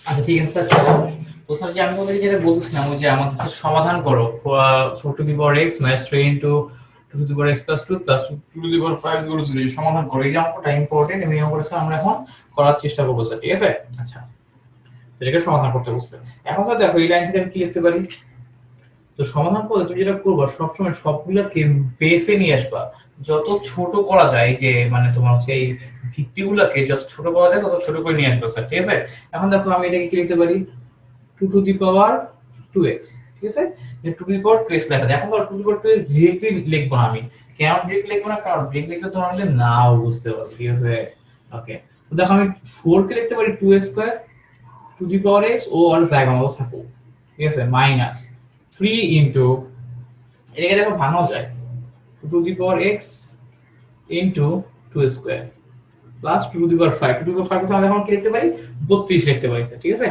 আচ্ছা ঠিক আছে স্যার, চলো। তো স্যার যে আমি তোমাদেরকে যেটা বলতেছিলাম ওই যে আমাদের স্যার সমাধান করো 4 two the power x minus 3 into 2 to the power x plus 2 plus 2 to the power 5 equal to 0 সমাধান করো। এই যে অঙ্কটা ইম্পর্টেন্ট, এই অঙ্কটা স্যার আমরা এখন করার চেষ্টা করব স্যার, ঠিক আছে? আচ্ছা, তো এটাকে সমাধান করতে বলছে। এখন স্যার দেখো এই লাইন থেকে আমি কি লিখতে পারি? তো সমাধান করতে তুমি যেটা করবা সবসময় সবগুলোকে বেসে নিয়ে আসবা, যত ছোট করা যায়, যে মানে তোমার হচ্ছে এই ভিত্তিগুলোকে যত ছোট করা যায় তত ছোট করে নিয়ে আসবা স্যার, ঠিক আছে? এখন দেখো আমি এটাকে কি লিখতে পারি, 2 টু দি পাওয়ার 2x, ঠিক আছে? যে 2 টু দি পাওয়ার 2x লেখা যায়। এখন ধর 2 to the power 2x directly লিখবো না আমি। কেন ডিরেক্টলি লিখবো না? কারণ ডিরেক্টলি লিখলে তোমরা আমাদের নাও বুঝতে পারবে, ঠিক আছে? ওকে, তো দেখো আমি 4 কে লিখতে পারি 2a square to the power x, ও আর জায়গা মতো থাকো, ঠিক আছে? মাইনাস 3 ইনটু, এটাকে দেখো ভাঙাও যায়, 2 to the power x into 2 square plus 2 to the power 5। 2 to the power 5 কে আমরা এখন কি লিখতে পারি? 32 লিখতে পারি স্যার, ঠিক আছে?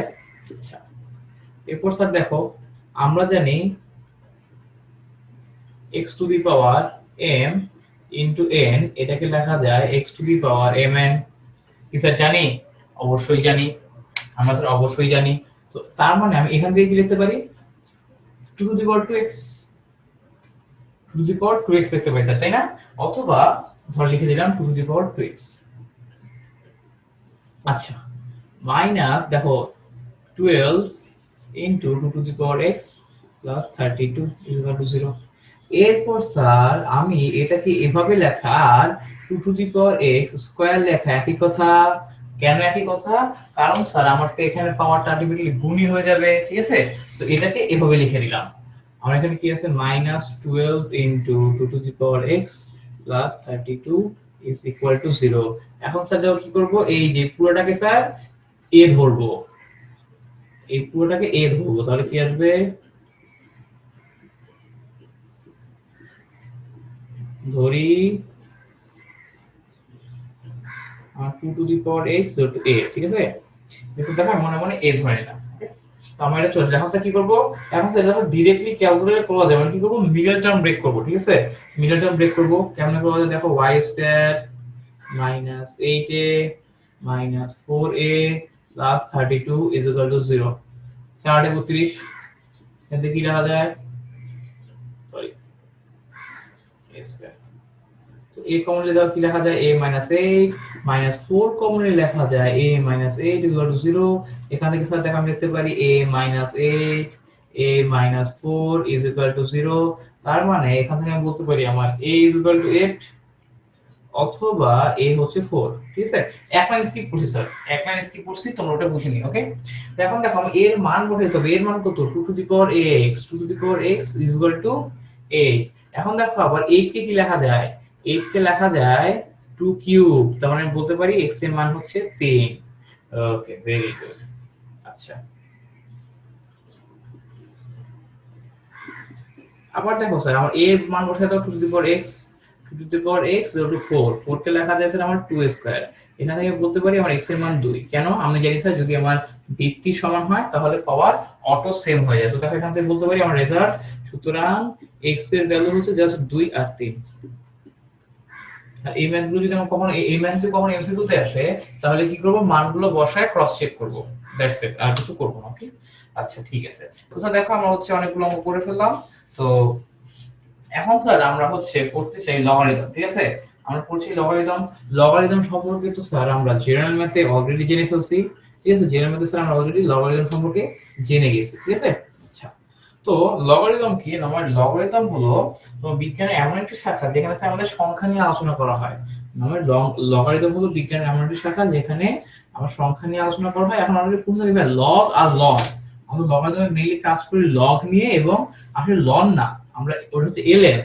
আচ্ছা, এরপর স্যার দেখো আমরা জানি x two the power m into n, এটাকে লেখা যায় x two the power mn। কি স্যার জানি? অবশ্যই জানি, আমরা স্যার অবশ্যই জানি। তো তার মানে আমি এখান থেকে কি লিখতে পারি? 2 to the power 2x, 2 to the power 2x লিখতে পারি স্যার, তাই না? অথবা ধর লিখে দিলাম 2 টু দি পাওয়ার 2x। আচ্ছা, মাইনাস দেখো 12 into 2 to the power x plus 32 equal to 0। এরপর স্যার আমি এটাকে এভাবে লেখা আর 2 to the power x square লেখা একই কথা। কেন একই কথা? কারণ স্যার আমার তো এখানে পাওয়ারটা আলটিমেটলি গুণই হয়ে যাবে, ঠিক আছে? তো এটাকে এভাবে লিখে দিলাম। আমার এখানে কি আছে? Minus 12 into 2 to the power x plus 32 is equal two 0। এখন স্যার দেখো কি করব, এই যে পুরোটাকে স্যার a ধরবো, এই পুরোটাকে a ধরবো, তাহলে কি আসবে? ধরি 2 to the power x to a, ঠিক আছে? এসে দেখো মনে মনে a ধরে নিলাম। তো আমরা এটা চলে এখন স্যার কি করব? এখন স্যার এটা ডিরেক্টলি ক্যালকুলেট করা যাবে না, কি করব? মিডল টার্ম ব্রেক করব, ঠিক আছে? মিডল টার্ম ব্রেক করব কেমনে করব? দেখো y square minus 8a minus 4a plus 32 is equal two 0। 4 32, এতে কি লেখা যায়? Sorry, a square. তো a কমনলি দাও, কি লেখা যায়? a 8 4 কমনলি লেখা যায় a 8 is equal to 0। এখান থেকে স্যার দেখা আমি লিখতে পারি a 8 a 4 is equal to 0। তার মানে এখান থেকে আমি বলতে পারি আমার a is equal to 8 অথবা a হচ্ছে 4, ঠিক আছে? এক লাইন স্কিপ করছি স্যার, এক লাইন স্কিপ করছি, তোমরা ওটা বুঝে নিও, ওকে? তো এখন দেখো আমি এর মান বসাইতে হবে। এর মান কত? 2 to the power x, 2 to the power x is equal to 8। এখন দেখো আবার 8 কে কি লেখা যায়? 8 কে লেখা যায় 2 কিউব, তার মানে বলতে পারি x এর মান হচ্ছে 3। ওকে, ভেরি গুড। আচ্ছা, আবার দেখো স্যার আমার a এর মান বসাই দাও 2 to the power x, 2 to the power x 4, 4 কে লেখা যায় স্যার আমার 2 স্কয়ার। এখান থেকে বলতে পারি আমার x এর মান 2। কেন? আমি জানি স্যার যদি আমার ভিত্তি সমান হয় তাহলে পাওয়ার অটো সেম হয়ে যায়। তো দেখো এখান থেকে বলতে পারি আমার রেজাল্ট, সুতরাং x এর ভ্যালু হচ্ছে জাস্ট 2 আর 3। আর এই ম্যাথগুলো যদি আমার কখনো এই ম্যাথ যদি কখনো এমসিকিউ তে আসে তাহলে কি করব? মানগুলো বসায় ক্রস চেক করব, দ্যাটস ইট, আর কিছু করব না, ওকে? আচ্ছা ঠিক আছে। তো স্যার দেখো আমরা হচ্ছে অনেকগুলো অঙ্ক করে ফেললাম। তো এখন স্যার আমরা হচ্ছে পড়তে চাই লগারিদম, ঠিক আছে? আমরা পড়ছি লগারিদম। লগারিদম সম্পর্কে তো স্যার আমরা জেনারেল ম্যাথে অলরেডি জেনে ফেলছি, ঠিক আছে? জেনারেল ম্যাথে স্যার আমরা অলরেডি লগারিদম সম্পর্কে জেনে গেছি, ঠিক আছে? আচ্ছা, তো লগারিদম কি? আমার লগারিদম হলো তোমার বিজ্ঞানের এমন একটি শাখা যেখানে স্যার আমাদের সংখ্যা নিয়ে আলোচনা করা হয়। আমার লগারিদম হলো বিজ্ঞানের এমন একটি শাখা যেখানে আমার সংখ্যা নিয়ে আলোচনা করা হয়। এখন আমাদের কোন দিকে লগ আর লগ, আমরা লগারিদমে মেইনলি কাজ করি লগ নিয়ে, এবং আসলে লন না, আমরা ওটা হচ্ছে এলএন।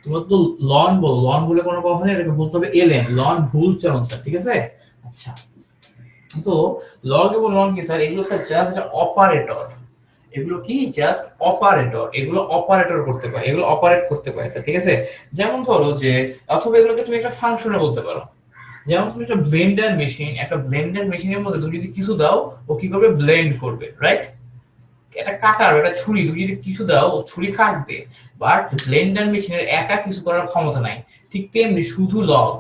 তোমরা তো লন বলো, লন বলে কোনো কথা নেই, এটাকে বলতে হবে এলএন, লন ভুল চলন স্যার, ঠিক আছে? আচ্ছা, তো লগ এবং লন কি স্যার? এগুলো স্যার জাস্ট অপারেটর। এগুলো কি? Just operator. এগুলো অপারেটর করতে পারে, এগুলো অপারেট করতে পারে স্যার, ঠিক আছে? যেমন ধরো যে, অথবা এগুলোকে তুমি একটা ফাংশনে বলতে পারো। যেমন তুমি একটা ব্লেন্ডার মেশিন, একটা ব্লেন্ডার মেশিনের মধ্যে তুমি যদি কিছু দাও ও কি করবে? ব্লেন্ড করবে, রাইট? একটা কাটার, একটা ছুরি তুমি যদি কিছু দাও ও ছুরি কাটবে, বাট ব্লেন্ডার মেশিনের একা কিছু করার ক্ষমতা নাই। ঠিক তেমনি শুধু লগ,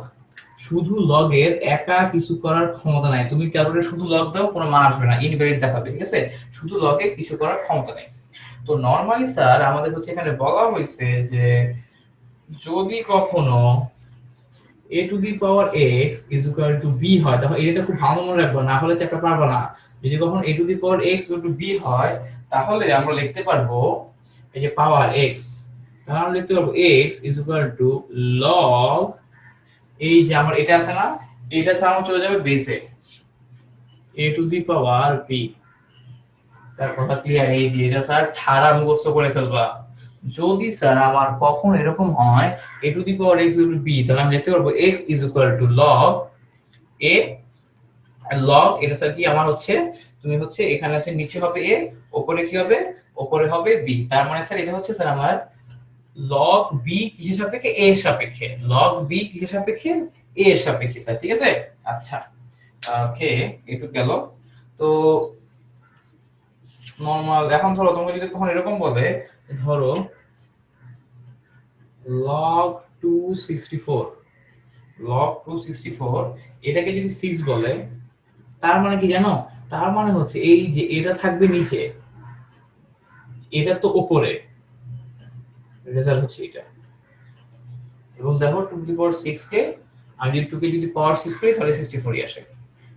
শুধু লগের একা কিছু করার ক্ষমতা নাই। তুমি ক্যালকুলেটর শুধু লগ দাও কোনো মান আসবে না, ইনভ্যালিড দেখাবে, ঠিক আছে? শুধু লগে কিছু করার ক্ষমতা নেই। তো নরমালি স্যার আমাদের হচ্ছে এখানে বলা হয়েছে যে যদি কখনো a to the power x is equal to b হয়, তাহলে এটা খুব ভালো মনে রাখবো, না হলে চ্যাপ্টার পারবো না। যদি কখনো a to the power x equal to b হয়, তাহলে আমরা লিখতে পারবো এই যে পাওয়ার x, তাহলে আমরা লিখতে পারবো x is equal to log, এই যে আমার এটা আছে না, এটা ছাড়া চলে যাবে বেসে a to the power b। Sir কথা ক্লিয়ার? এই যে এটা স্যার ধারা মুখস্থ করে ফেলবা। যদি স্যার আমার কখন এরকম হয় a to the power x equal to b, তাহলে আমি লিখতে পারবো x is equal to log a, আর log এটা স্যার কি আমার হচ্ছে, তুমি হচ্ছে এখানে আছে নিচে হবে a, উপরে কি হবে, উপরে হবে b। তার মানে স্যার এটা হচ্ছে স্যার আমার log b কিসের সাপেক্ষে, a এর সাপেক্ষে। log b কিসের সাপেক্ষে, a এর সাপেক্ষে স্যার, ঠিক আছে? আচ্ছা ওকে, একটু গেল। তো নরমাল এখন ধরো তোমাকে যদি কখন এরকম বলে, ধরো log 264, log 264 এটাকে যদি 6 বলে, তার মানে কি জানো? তার মানে হচ্ছে এই যে এটা থাকবে নিচে, এটা তো উপরে, রেজাল্ট হচ্ছে এটা। এবং দেখো 2 টু দি পাওয়ার 6 কে আমি যদি 2 কে যদি পাওয়ার 6 করি তাহলে 64ই আসে।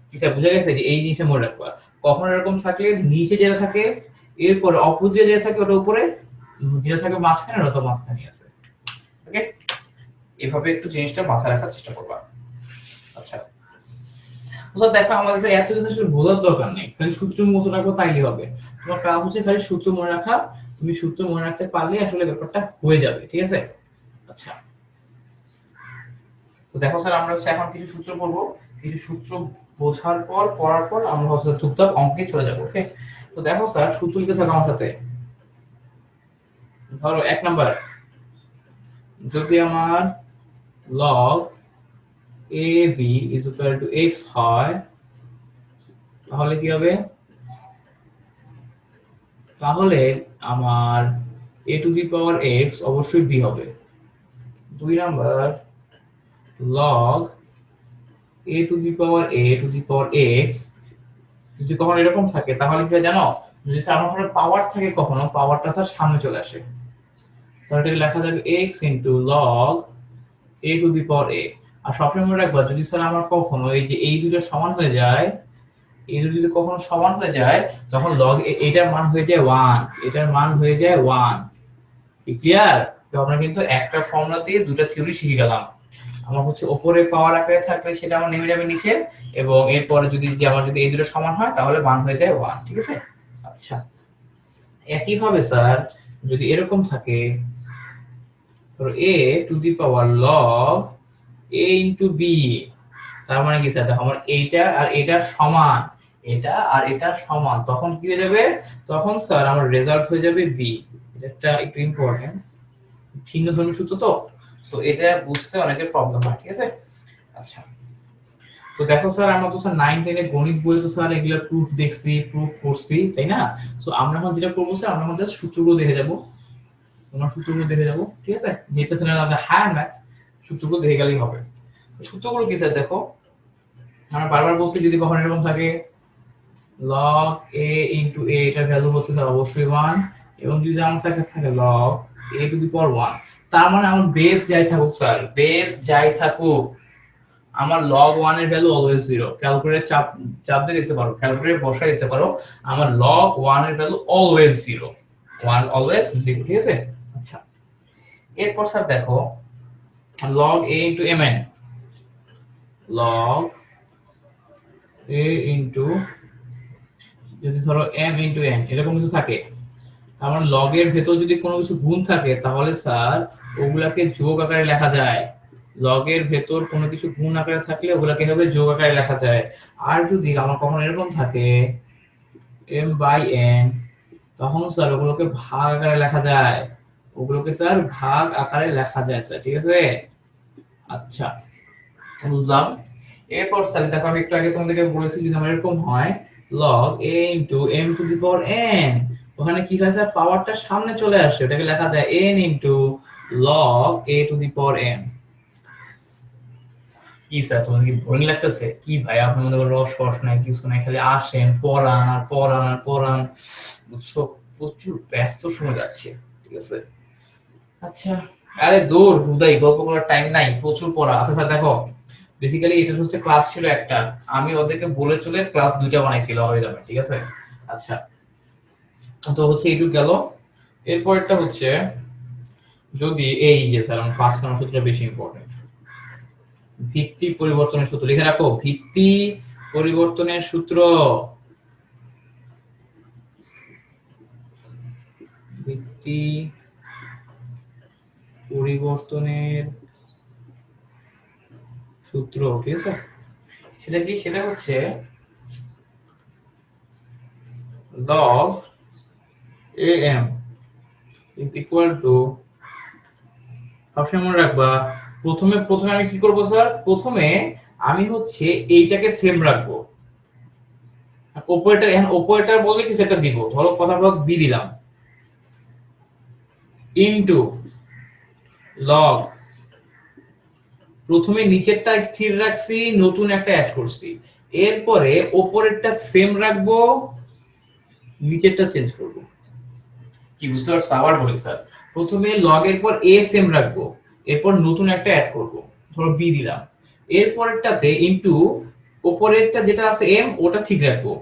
কি স্যার বুঝা গেছে যে এই জিনিসটা মনে রাখবা, কখন এরকম থাকলে নিচে যেটা থাকে এরপর অপোজিটে যেটা থাকে ওটা উপরে, যেটা থাকে মাঝখানে ওটা মাঝখানে আছে। ওকে, এভাবে একটু জিনিসটা মাথায় রাখার চেষ্টা করবা। আচ্ছা তো দেখো আমাদের এত কিছু আসলে বোঝার দরকার নেই, খালি সূত্র মুখস্থ রাখো তাইলে হবে। তোমার কাজ হচ্ছে খালি সূত্র মনে রাখা, তুমি সূত্র মনে রাখতে পারলে আসলে ব্যাপারটা হয়ে যাবে, ঠিক আছে? আচ্ছা তো দেখো স্যার আমরা হচ্ছে এখন কিছু সূত্র পড়বো, কিছু সূত্র বোঝার পর পড়ার পর আমরা হচ্ছে চুপচাপ অঙ্কে চলে যাবো। ওকে, তো দেখো স্যার সূত্র লিখে থাকো আমার সাথে। ধরো 1 নাম্বার, যদি আমার log ab is equal to x হয়, তাহলে কি হবে? তাহলে আমার a to the power x অবশ্যই b হবে। 2 number, log a to the power x যদি কখনো এরকম থাকে তাহলে কি হয় জানো? যদি স্যার আমার পাওয়ার থাকে কখনো, পাওয়ারটা স্যার সামনে চলে আসে, তাহলে এটা লেখা যাবে x log a to the power a। আর সবসময় মনে রাখবা যদি স্যার আমার কখনো এই যে এই দুটো সমান হয়ে যায়, এই দুটো যদি কখনো সমান হয়ে যায় তখন log এটার মান হয়ে যায় 1, এটার মান হয়ে যায় 1। ক্লিয়ার? তো আমরা কিন্তু একটা ফর্মুলা দিয়ে দুটো থিওরি শিখে গেলাম। আমার হচ্ছে উপরে পাওয়ার আকারে থাকলে সেটা আমার নেমে যাবে নিচে, এবং এরপরে যদি যে আমার যদি এই দুটো সমান হয় তাহলে মান হয়ে যায় 1, ঠিক আছে? আচ্ছা একই ভাবে স্যার যদি এরকম থাকে, ধরো a to the power log a into b, তার মানে কি স্যার দেখো আমার এইটা আর এটা সমান, এটা আর এটা সমান, তখন কি হয়ে যাবে? তখন স্যার আমার রেজাল্ট হয়ে যাবে b। এটা একটু ইম্পর্টেন্ট, ভিন্ন ধর্মী সূত্র তো, তো এটা বুঝতে অনেকের প্রবলেম হয়, ঠিক আছে? আচ্ছা তো দেখো স্যার আমরা তো স্যার 9 10 এর গণিত বইয়ে তো স্যার এগুলা প্রুফ দেখছি, প্রুফ করছি, তাই না? সো আমরা এখন যেটা করব স্যার আমরা জাস্ট সূত্রগুলো দেখে যাব, তোমরা সূত্রগুলো দেখে যাব, ঠিক আছে? যেটা স্যার আমাদের হায়ার ম্যাথ, সূত্রগুলো দেখে গেলেই হবে। সূত্রগুলো কি স্যার দেখো, আমরা বারবার বলছি যদি কখনো এরকম থাকে log a into a, এটার ভ্যালু হচ্ছে স্যার অবশ্যই 1, এবং যদি আমার থাকে log a to the power 1, তার মানে আমার বেস যাই থাকুক স্যার, বেস যাই থাকুক আমার log 1 এর ভ্যালু অলওয়েজ 0। ক্যালকুলেটর চাপ চাপ দিয়ে দিতে পারো, ক্যালকুলেটর বসায় দিতে পারো, আমার log 1 এর ভ্যালু অলওয়েজ 0, 1 অলওয়েজ 0, ঠিক আছে? আচ্ছা এরপর স্যার দেখো log a into mn, log a into যদি ধরো m into n এরকম কিছু থাকে, তার মানে log এর ভেতর যদি কোনো কিছু গুণ থাকে তাহলে স্যার ওগুলাকে যোগ আকারে লেখা যায়। log এর ভেতর কোনো কিছু গুণ আকারে থাকলে ওগুলাকে হবে যোগ আকারে লেখা যায়। আর যদি আমার কখনো এরকম থাকে m by n, তখন স্যার ওগুলোকে ভাগ আকারে লেখা যায়, ওগুলোকে স্যার ভাগ আকারে লেখা যায় স্যার, ঠিক আছে? আচ্ছা বুঝলাম। এরপর স্যার দেখো আমি একটু আগে তোমাদেরকে বলেছি যদি আমার এরকম হয় log a into m to the power n, ওখানে কি হয় স্যার পাওয়ারটা সামনে চলে আসে, ওটাকে লেখা যায় n into log a to the power m। কি স্যার তোমার কি বোরিং লাগতেছে? কি ভাই আপনার মধ্যে কোনো রস নাই, কিছু নাই, খালি আসেন পড়ান আর পড়ান আর পড়ান, বুঝছো? প্রচুর ব্যস্ত সময় যাচ্ছে, ঠিক আছে? আচ্ছা, আরে দূর হুদাই গল্প করার টাইম নাই, প্রচুর পড়া। আচ্ছা স্যার দেখো, বেসিক্যালি এটা হচ্ছে ক্লাস ছিল একটা, আমি ওদেরকে বলে চলে ক্লাস দুইটা বানাইছিল অরিদমে, ঠিক আছে? আচ্ছা, তো হচ্ছে এইটুকু গেল। এরপরটা হচ্ছে যদি এই যে স্যার আমার 5 নম্বর সূত্রটা বেশি ইম্পর্টেন্ট, ভিত্তি পরিবর্তনের সূত্র লিখে রাখো। ভিত্তি পরিবর্তনের সূত্র, ভিত্তি পরিবর্তনের সূত্র, ঠিক আছে? সেটা কি? সেটা হচ্ছে log am is equal to, সবসময় মনে রাখবা, প্রথমে প্রথমে আমি কি করব স্যার? প্রথমে আমি হচ্ছে এইটাকে সেম রাখবো, অপারেটর, এখন অপারেটর বলে কিছু একটা দিব, ধরো কথা বল বি দিলাম, ইনটু লগ, প্রথমে নিচেরটা স্থির রাখছি, নতুন একটা অ্যাড করছি, এরপরে উপরেরটা সেম রাখবো, নিচেরটা চেঞ্জ করব। কি বুঝতে পারছো? আবার বলি স্যার, প্রথমে লগ এর পর a সেম রাখবো, এরপর নতুন একটা অ্যাড করব, ধরো b দিলাম, এরপরেরটাতে ইনটু উপরেরটা যেটা আছে m ওটা ঠিক রাখবো,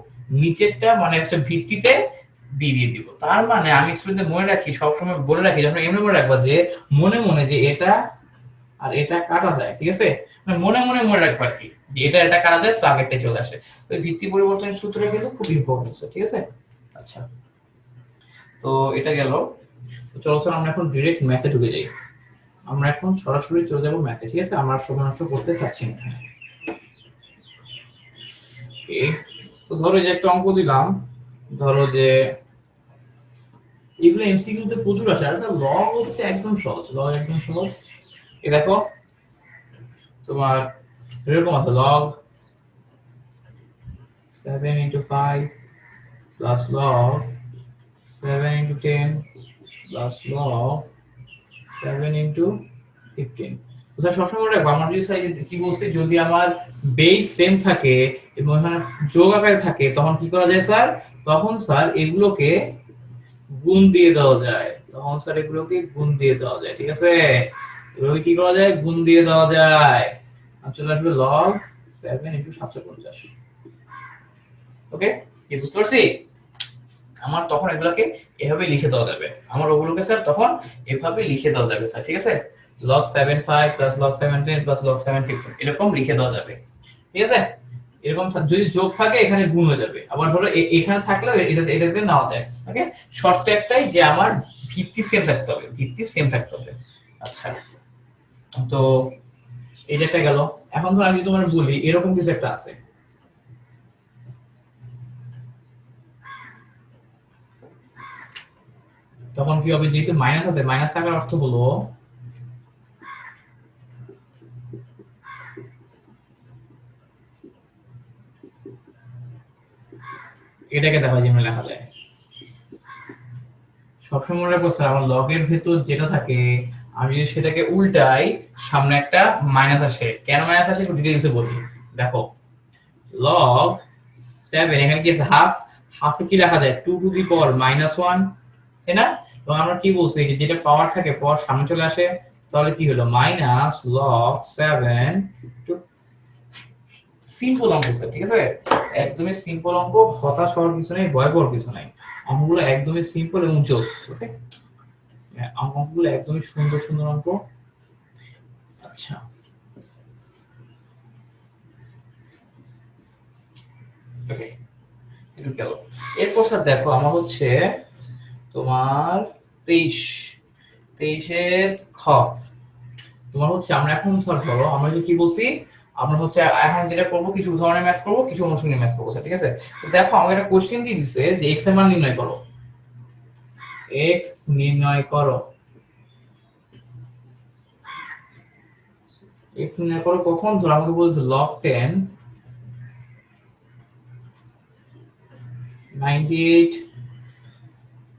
নিচেরটা মানে হচ্ছে ভিত্তিতে b দিয়ে দিব। তার মানে আমি স্টুডেন্টদের মনে রাখি, সব সময় বলে রাখি, যখন এমনি মনে রাখবা যে মনে মনে যে এটা আর এটা কাটা যায়, ঠিক আছে? মানে মনে মনে মনে রাখবা কি যে এটা এটা কাটা যায়, তো আগেরটা চলে আসে। তো এই ভিত্তি পরিবর্তনের সূত্রটা কিন্তু খুব ইম্পর্টেন্ট, ঠিক আছে? আচ্ছা, তো এটা গেল। তো চলো স্যার আমরা এখন ডিরেক্ট ম্যাথে ঢুকে যাই, আমরা এখন সরাসরি চলে যাব ম্যাথে, ঠিক আছে? আমরা সময় নষ্ট করতে চাচ্ছি না। ওকে, তো ধরো যে একটা অঙ্ক দিলাম, ধরো যে এগুলো এমসিকিউ তে প্রচুর আসে, আর স্যার লগ হচ্ছে একদম সহজ, লগ একদম সহজ। এই দেখো তোমার এরকম আছে, log 7 into 5 plus log 7 into 10 plus log 7 into 15। তো স্যার সবসময় মনে রাখবো, আমার যদি স্যার কি বলছি, যদি আমার বেস সেম থাকে এবং এখানে যোগ আকারে থাকে, তখন কি করা যায় স্যার? তখন স্যার এগুলোকে গুণ দিয়ে দেওয়া যায়, তখন স্যার এগুলোকে গুণ দিয়ে দেওয়া যায়, ঠিক আছে? এগুলোকে কি করা যায়? গুণ দিয়ে দেওয়া যায়। আর চলে আসবে log 7 into 750। ওকে, কি বুঝতে পারছি? আমার তখন এগুলোকে এভাবে লিখে দেওয়া যাবে, আমার ওগুলোকে স্যার তখন এভাবে লিখে দেওয়া যাবে স্যার, ঠিক আছে? log 75 plus log 710 plus log 715 এরকম লিখে দেওয়া যাবে, ঠিক আছে? এরকম যদি যোগ থাকে এখানে গুণ হয়ে যাবে, আবার ধরো এখানে থাকলেও এটাতে নেওয়া যায়। ওকে, শর্ত একটাই যে আমার ভিত্তি সেম থাকতে হবে, ভিত্তি সেম থাকতে হবে। আচ্ছা, তো এটা একটা গেল। এখন ধর আমি তোমার বলি এরকম কিছু একটা আছে, তখন কি হবে? যেহেতু মাইনাস আছে, মাইনাস থাকার অর্থ হলো এটাকে দেখো যেমন লেখা যায়, সবসময় মনে রাখবো স্যার, আমার লগের ভেতর যেটা থাকে আমি যদি সেটাকে উল্টাই, সামনে একটা মাইনাস আসে। কেন মাইনাস আসে একটু ডিটেইলসে বলি। দেখো লগ 7, এখানে কি আছে? হাফ, হাফে কি লেখা যায়? 2 টু দি পাওয়ার -1, তাই না? এবং আমরা কি বলছি যে যেটা পাওয়ার থাকে পাওয়ার সামনে চলে আসে, তাহলে কি হলো? মাইনাস লগ 7 টু, সিম্পল অঙ্ক স্যার, ঠিক আছে? একদমই সিম্পল অঙ্ক, হতাশ হওয়ার কিছু নেই, ভয় পাওয়ার কিছু নাই। অঙ্কগুলো একদমই সিম্পল এবং জোস। ওকে, অঙ্কগুলো একদমই সুন্দর সুন্দর অঙ্ক। আচ্ছা, ওকে, একটু গেল। এরপর স্যার দেখো আমার হচ্ছে তোমার 23 এর খ, তোমার হচ্ছে আমরা এখন স্যার ধরো আমরা যে কি বলছি, আমরা হচ্ছে এখন যেটা করব, কিছু উদাহরণের ম্যাথ করব, কিছু অনুশীলনী ম্যাথ করব স্যার, ঠিক আছে? তো দেখো আমাকে একটা কোশ্চেন দিয়ে দিছে যে x এর মান নির্ণয় করো, x নির্ণয় করো, x নির্ণয় করো কখন? ধর আমাকে বলছে log 10 98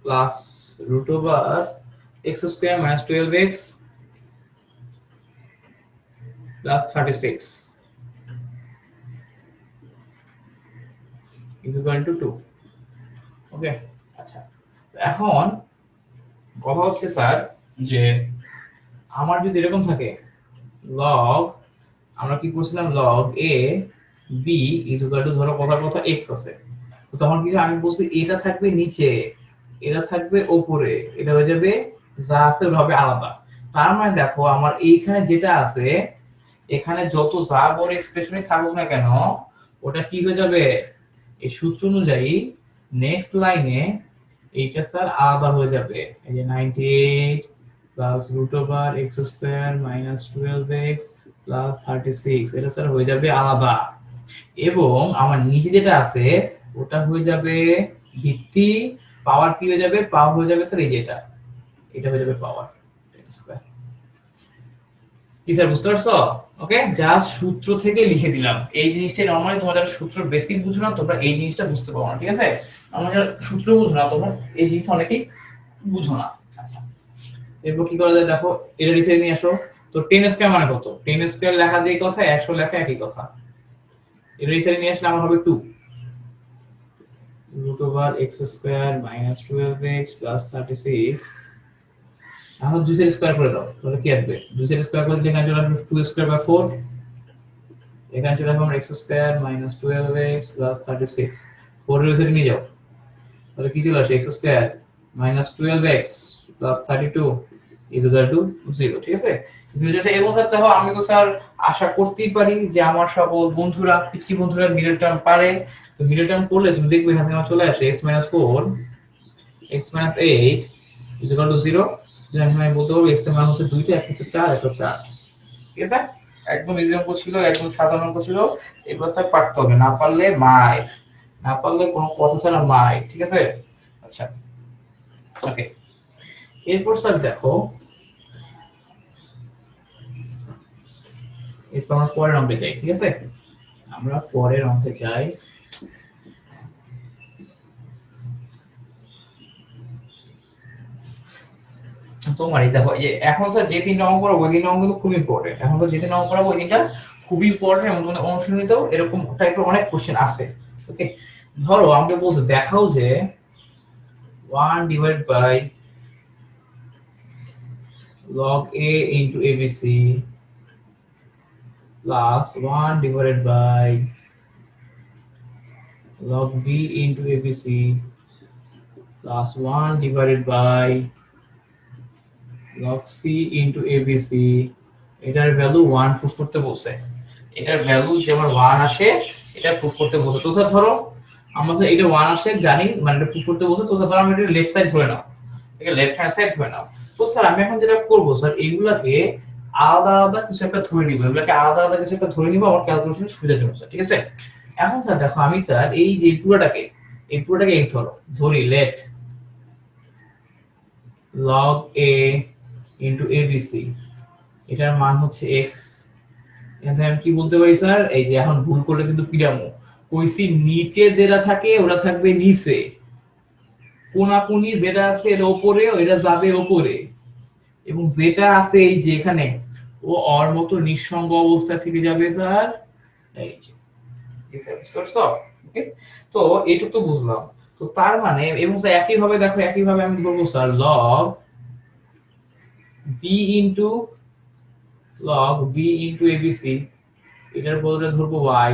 plus root over x square minus 12x plus 36। Is equal two 2। ওকে, আচ্ছা এখন কথা হচ্ছে স্যার যে আমার যদি এরকম থাকে লগ, আমরা কি করছিলাম log a b is equal to ধরো কথার কথা x আছে, তো তখন কি আমি বলছি এটা থাকবে নিচে, এটা থাকবে উপরে, এটা হয়ে যাবে যা আছে ওটা হবে আলাদা। তার মানে দেখো আমার এইখানে যেটা আছে এখানে যত যা বড় এক্সপ্রেশনই থাকুক না কেন ওটা কি হয়ে যাবে এই সূত্র অনুযায়ী নেক্সট লাইনে এইটা স্যার আলাদা হয়ে যাবে। এই যে 98 plus root over x square minus 12x plus 36 এটা স্যার হয়ে যাবে আলাদা, এবং আমার নিচে যেটা আছে ওটা হয়ে যাবে ভিত্তি, পাওয়ার কি হয়ে যাবে, পাওয়ার হয়ে যাবে স্যার এই যেটা, এটা হয়ে যাবে পাওয়ার স্কয়ার। কি স্যার বুঝতে পারছো? ওকে, জাস্ট সূত্র থেকে লিখে দিলাম। এই জিনিসটা নরমালি তোমরা যারা সূত্র বেসিক বুঝো না তোমরা এই জিনিসটা বুঝতে পারো না, ঠিক আছে? আমরা যারা সূত্র বুঝো না তোমরা এই জিনিসটা অনেকেই বুঝো না। আচ্ছা এরপর কি করা যায় দেখো, এটা রিসে নিয়ে আসো। তো 10 স্কয়ার মানে কত? 10 স্কয়ার লেখা যেই কথা 100 লেখা একই কথা। এটা রিসে নিয়ে আসলে আমার হবে 2 root over x square minus 12x plus 36। এখন 2 এর স্কয়ার করে দাও, তাহলে কি আসবে? 2 এর স্কয়ার করলে এখানে চলে আসবে 2 স্কয়ার বাই 4, এখানে চলে আসবে x square minus 12x plus 36। 4 এর সাথে নিয়ে যাও, তাহলে কি চলে আসে? x square minus 12x plus 32 is equal to 0, ঠিক আছে? যেটা এবং স্যার দেখো আমি তো স্যার আশা করতেই পারি যে আমার সকল বন্ধুরা পিচ্চি বন্ধুরা মিডল টার্ম পারে। তো মিডল টার্ম করলে তুমি দেখবে এখানে আমার চলে আসে x 4 x 8 is equal to 0। যেখানে আমি বলতে পারবো x এর মান হচ্ছে 2টা, এক হচ্ছে 4, এক হচ্ছে 8, ঠিক আছে? একদম ইজি অঙ্ক ছিল, একদম সাধারণ অঙ্ক ছিল। এবার স্যার পারতে হবে, না পারলে মাইর, না পারলে কোনো কথা ছাড়া মাইর, ঠিক আছে? আচ্ছা ওকে, এরপর স্যার দেখো এরপর আমরা পরের অঙ্কে যাই, ঠিক আছে? আমরা পরের অঙ্কে যাই। তোমারই দেখো এই এখন স্যার যে তিনটা অঙ্ক করাবো ওই তিনটা অঙ্ক কিন্তু খুব ইম্পর্টেন্ট। এখন তো যে তিনটা অঙ্ক করাবো ওই তিনটা খুব ইম্পর্টেন্ট এবং তোমাদের অনুশীলনীতেও এরকম টাইপের অনেক কোশ্চেন আছে। ওকে, ধরো আমাকে বলছে দেখাও যে 1 divided by log a into abc plus 1 divided by log b into abc plus 1 divided by log c into abc, এটার ভ্যালু 1 প্রুফ করতে বলছে। এটার ভ্যালু যে আমার 1 আসে এটা প্রুফ করতে বলছে। তো স্যার ধরো আমরা স্যার এটা 1 আসে জানি, মানে এটা প্রুফ করতে বলছে। তো স্যার ধরো আমি এটা লেফট সাইড ধরে নাও, এটা লেফট হ্যান্ড সাইড ধরে নাও। তো স্যার আমি এখন যেটা করব স্যার এইগুলাকে আলাদা আলাদা কিছু একটা ধরে নিব, এগুলাকে আলাদা আলাদা কিছু একটা ধরে নিব আমার ক্যালকুলেশন সুবিধার জন্য স্যার, ঠিক আছে? এখন স্যার দেখো আমি স্যার এই যে পুরোটাকে x ধরি late log a into abc, এটার মান হচ্ছে x। এখানে আমি কি বলতে পারি স্যার, এই যে এখন ভুল করলে কিন্তু পিরামো কইছি নিচে যেটা থাকে ওটা থাকবে নিচে, কোনাকুনি যেটা আছে এর উপরে এটা যাবে উপরে, এবং যেটা আছে এই যে এখানে ও ওর মতো নিঃসঙ্গ অবস্থা থেকে যাবে স্যার এই যে, ওকে? তো এইটুকু তো বুঝলাম। তো তার মানে এবং স্যার একই ভাবে দেখো একই ভাবে আমি বলবো sir log b into abc, এটার বদলে ধরবো y,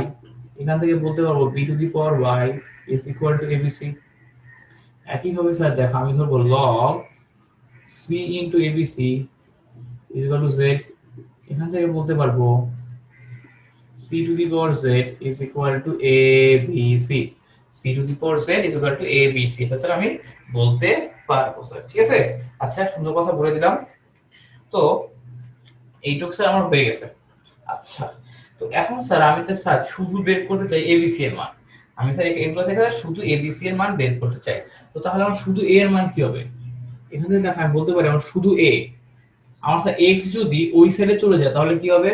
এখান থেকে বলতে পারবো b to the power y is equal to abc। একই ভাবে স্যার দেখো আমি ধরবো log c into abc is equal to z, এখান থেকে বলতে পারবো c to the power z is equal to abc, c to the power z is equal to abc, এটা স্যার আমি বলতে পারবো স্যার, ঠিক আছে? আচ্ছা সুন্দর কথা বলে দিলাম। তো এইটুকু স্যার আমার হয়ে গেছে। আচ্ছা তো এখন স্যার আমি তো স্যার শুধু বের করতে চাই এবিসি এর মান, আমি স্যার এগুলো থেকে শুধু এবিসি এর মান বের করতে চাই। তো তাহলে আমার শুধু এ এর মান কি হবে? এখানে দেখো আমি বলতে পারি আমার শুধু এ, আমার স্যার এক্স যদি ওই সাইডে চলে যায় তাহলে কি হবে?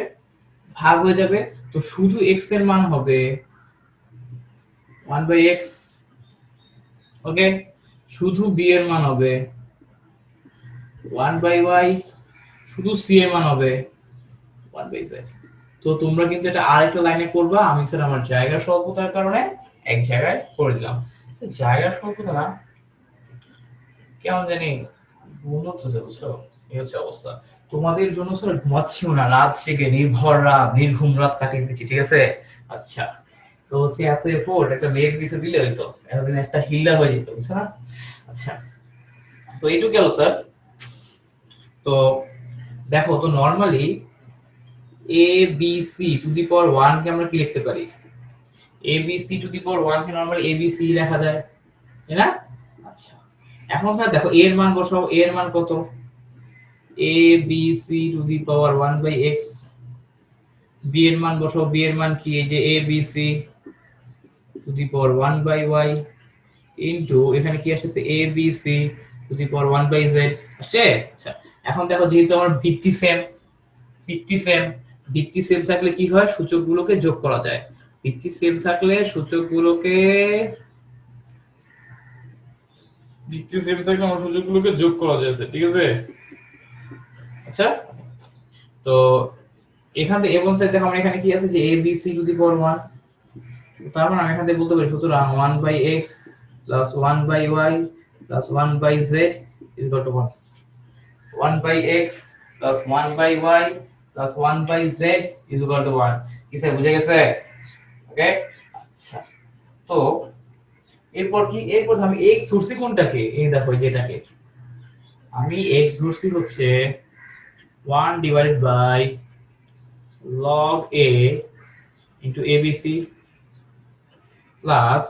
ভাগ হয়ে যাবে। তো শুধু এক্স এর মান হবে 1/x, ওকে? শুধু বি এর মান হবে 1/y, শুধু সি এর মান হবে 1/z। তো তোমরা কিন্তু এটা আরেকটা লাইনে করবা, আমি স্যার আমার জায়গা স্বল্পতার কারণে এক জায়গায় করে দিলাম। জায়গা স্বল্পতা না কেমন জানি মনে হচ্ছে, বুঝছো? এই হচ্ছে অবস্থা। তোমাদের জন্য স্যার ঘুমাচ্ছিও না, রাত জেগে নির্ভর রাত নির্ঘুম রাত কাটিয়ে দিচ্ছি, ঠিক আছে? আচ্ছা, তো হচ্ছে এত এফোর্ট একটা মেয়ের পিছে দিলে হইতো, এতদিন একটা হিল্লা হয়ে যেত, বুঝছো না? আচ্ছা, তো এইটুকু গেল স্যার। তো দেখো তো normally A B C to the power 1 কে আমরা কি লিখতে পারি? A B C to the power 1 কে নরমালি এ বি সি লেখা যায়, তাই না? আচ্ছা, এখন স্যার দেখো এর মান বসাও, এর মান কত? A B C to the power 1 by X. B এর মান বসাও, বি এর মান কি? এই যে A B C to the power 1 by Y into এখানে কি আসছে? A B C to the power 1 by Z আসছে। আচ্ছা, এখন দেখো যেহেতু আমার ভিত্তি সেম, ভিত্তি সেম, ভিত্তি সেম থাকলে কি হয়? সূচকগুলোকে যোগ করা যায়। ভিত্তি সেম থাকলে সূচকগুলোকে, ভিত্তি সেম থাকলে আমার সূচকগুলোকে যোগ করা যায়, ঠিক আছে? আচ্ছা, তো এখান থেকে এবং সাইড দেখো আমরা এখানে কি আছে যে a b c to the power 1, তার মানে আমি এখান থেকে বলতে পারি সুতরাং 1 by x plus 1 by y plus 1 by z is equal to 1। 1 by x plus 1 by y plus 1 by z is equal to 1। কি স্যার বুঝে গেছে? ওকে, আচ্ছা, তো এরপর কি? এরপর আমি x ধরছি কোনটাকে? এই দেখো যেটাকে আমি x ধরছি হচ্ছে 1 divided by log a into abc plus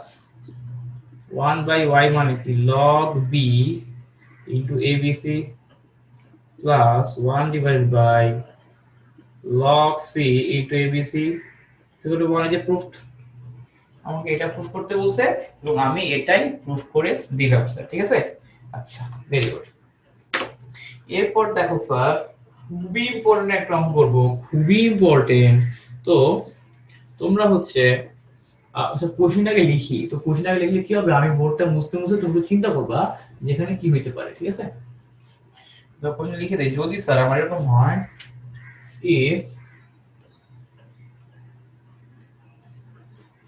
1 by y মানে কি log b into abc plus 1 divided by log c into abc তো বলা যে প্রুফ। আমাকে এটা প্রুফ করতে বলছে এবং আমি এটাই প্রুফ করে দিলাম স্যার, ঠিক আছে? আচ্ছা, ভেরি গুড। এরপর দেখো স্যার খুবই ইম্পর্টেন্ট একটা অঙ্ক করব, খুবই ইম্পর্টেন্ট। তো তোমরা হচ্ছে আচ্ছা কোশ্চেনটাকে লিখি, তো কোশ্চেনটাকে লিখলে কি হবে? আমি বোর্ডটা মুছতে মুছতে তোমরা চিন্তা করবা যেখানে কি হইতে পারে, ঠিক আছে? তো কোশ্চেন লিখে দেই, যদি স্যার আমার এরকম হয় if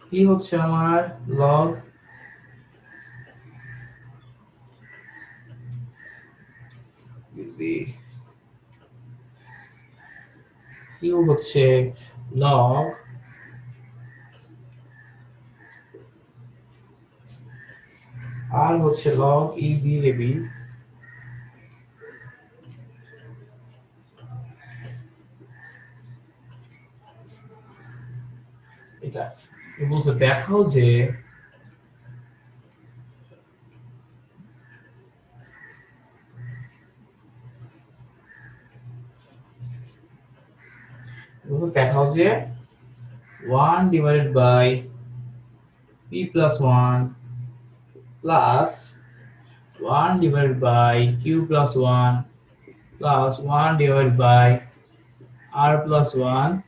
কি হচ্ছে আমার log easy কি হচ্ছে log আর হচ্ছে log e b a b এটা বলছে দেখাও যে দেখাও যে 1 divided by p plus 1 plus 1 divided by q plus 1 plus 1 divided by r plus 1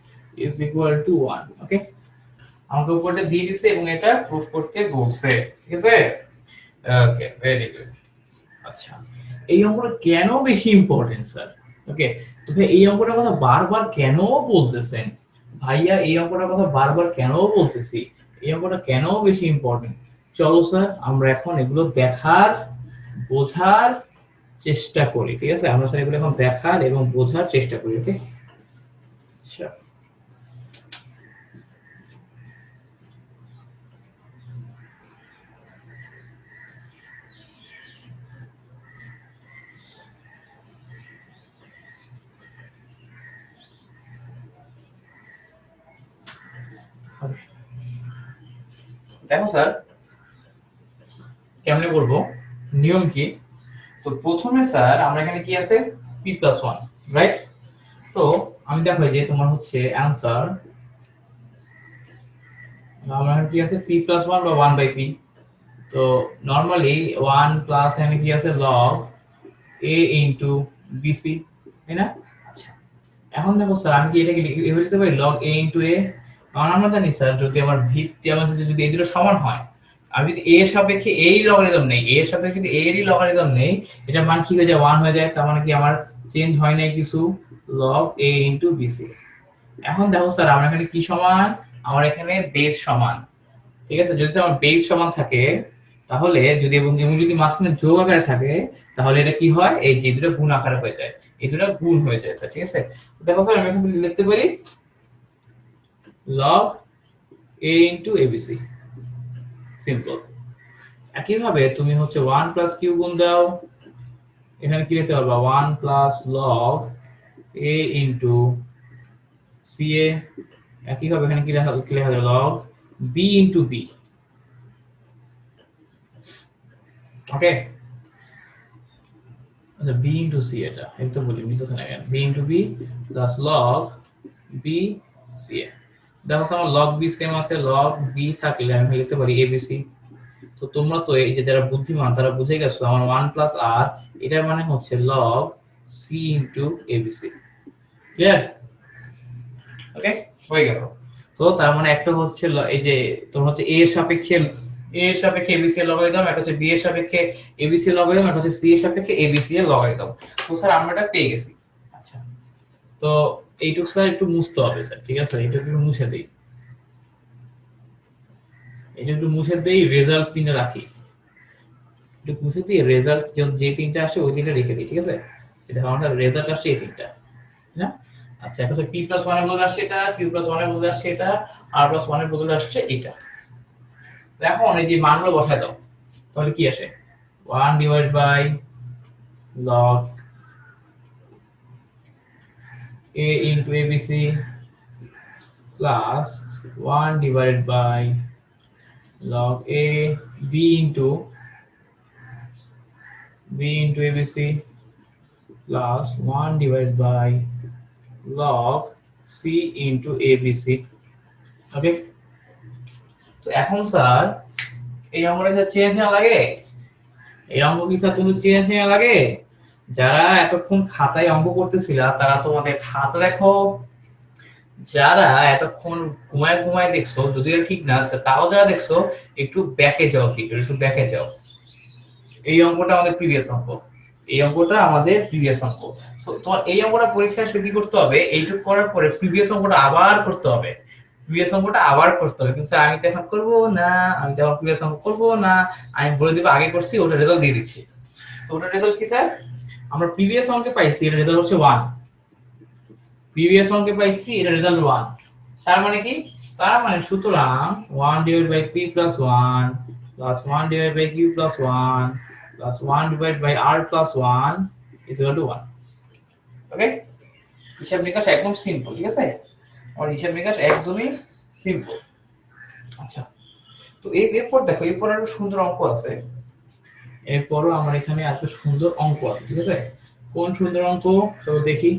is equal to 1। ওকে, আমাকে উপরটা দিয়ে দিয়েছে এবং এটা প্রুফ করতে বলছে, ঠিক আছে? ওকে, ভেরি গুড। আচ্ছা, এই অঙ্কটা কেন বেশি ইম্পর্টেন্ট স্যার? ওকে, তো ভাই এই অঙ্কটার কথা বারবার কেন বলতেছেন? ভাইয়া এই অঙ্কটার কথা বারবার কেন বলতেছি? এই অঙ্কটা কেন বেশি ইম্পর্টেন্ট? চলো স্যার আমরা এখন এগুলো দেখার, বোঝার চেষ্টা করি, ঠিক আছে? আমরা স্যার এগুলো এখন দেখার এবং বোঝার চেষ্টা করি। ওকে, আচ্ছা, দেখো স্যার কেমনে করবো, নিয়ম কি? তো প্রথমে স্যার আমরা এখানে কি আছে p+1, রাইট? তো আমি দেখো যে তোমার হচ্ছে অ্যানসার আমরা এখানে কি আছে p+1 বা 1 বাই p। তো নরমালি 1 প্লাস এখানে কি আছে log a into bc, তাই না? আচ্ছা, এখন দেখো স্যার আমি কি এটাকে এভাবে লিখতে পারি log a into a? কারণ আমরা জানি স্যার যদি আমার ভিত্তি আমার যদি এই দুটো সমান হয়, আমি যদি a এর সাপেক্ষে a এর লগারিদম নেই, a এর সাপেক্ষে যদি a এরই লগারিদম নেই, এটা মান কি হয়ে যায় 1 হয়ে যায়। তার মানে কি আমার চেঞ্জ হয় না কিছু, log a into bc। এখন দেখো স্যার আমরা এখানে কি সমান? আমার এখানে বেস সমান, ঠিক আছে, যদি আমার বেস সমান থাকে তাহলে যদি এবং যদি মাঝখানে যোগ আকারে থাকে তাহলে এটা কি হয়, এই যে দুটো গুণ আকারে হয়ে যায়, এই দুটো গুণ হয়ে যায় স্যার। ঠিক আছে, দেখো স্যার আমি এখানে লিখতে পারি log a into abc, simple. একইভাবে তুমি হচ্ছে 1 প্লাস কিউ গুণ দাও, এখানে কি লিখতে পারবা 1 plus log a into ca, একইভাবে এখানে কি লেখা যাবে log b into b। ওকে, আচ্ছা b into c, এটা একটু বলি মিলতেছে না কেন, b into b plus log b ca। দেখো আমার log b সেম আছে, log b থাকলে আমি লিখতে পারি abc। তো তোমরা তো এই যে যারা বুদ্ধিমান তারা বুঝে গেছো আমার 1 প্লাস r এটার মানে হচ্ছে log c into abc। Clear? Okay, হয়ে গেল। তো তার মানে একটা হচ্ছে এই যে তোমার হচ্ছে a এর সাপেক্ষে abc এর লগারিদম, একটা হচ্ছে b এর সাপেক্ষে abc এর লগারিদম, একটা হচ্ছে c এর সাপেক্ষে abc এর লগারিদম। তো স্যার আমরা এটা পেয়ে গেছি। আচ্ছা, তো এইটুকু স্যার একটু মুছতে হবে স্যার। ঠিক আছে, এটা একটু মুছে দেই, এটা একটু মুছে দেই, রেজাল্ট তিনটা রাখি, একটু মুছে দিয়ে রেজাল্ট যে তিনটা আসে ওই তিনটা রেখে দিই। ঠিক আছে, এটা আমাদের রেজাল্ট আসছে এই তিনটা না। আচ্ছা, এখন p + 1 এর বদলে আসছে এটা, q + 1 এর বদলে আসছে এটা, r + 1 এর বদলে আসছে এটা। এখন এই যে মানগুলো বসায় দাও, তাহলে কি আসে 1 divided by log a into abc plus 1 divided by log a b into abc plus 1 divided by log c into abc। ওকে, তো এখন স্যার এই অঙ্কটা চেঞ্জ না লাগে, এই অঙ্ক কি স্যার তুমি চেঞ্জ না লাগে? যারা এতক্ষণ খাতায় অঙ্ক করতেছিলা তারা তোমাদের খাতা দেখো, যারা এতক্ষণ ঘুমায় ঘুমায় দেখছো, যদি এটা ঠিক না তাও যারা দেখছো একটু ব্যাকে যাও, একটু ব্যাকে যাও। এই অঙ্কটা আমাদের প্রিভিয়াস অঙ্ক, এই অঙ্কটা আমাদের প্রিভিয়াস অঙ্ক। সো তোমার এই অঙ্কটা পরীক্ষায় কি করতে হবে, এইটুকু করার পরে প্রিভিয়াস অঙ্কটা আবার করতে হবে, প্রিভিয়াস অঙ্কটা আবার করতে হবে। কিন্তু আমি তো এখন করব না, আমি তো প্রিভিয়াস অঙ্ক করব না, আমি বলে দিব আগে করছি, ওটা রেজাল্ট দিয়ে দিচ্ছি। তো ওটা রেজাল্ট কি স্যার, আমরা প্রিভিয়াস অঙ্কে পাইছি এর রেজাল্ট হচ্ছে 1, প্রিভিয়াস অঙ্কে পাইছি এর রেজাল্ট 1। তার মানে কি, তার মানে সুতরাং 1 divided by p plus 1 plus 1 divided by q plus 1 plus 1 divided by r plus 1 is equal to 1। ওকে, হিসাব নিকাশ একদম সিম্পল। ঠিক আছে, আর হিসাব নিকাশ একদমই সিম্পল। আচ্ছা, তো এরপর দেখো, এরপর আরো সুন্দর অঙ্ক আছে, এরপরও আমার এখানে এত সুন্দর অঙ্ক আছে। ঠিক আছে, কোন সুন্দর অঙ্ক তো দেখি,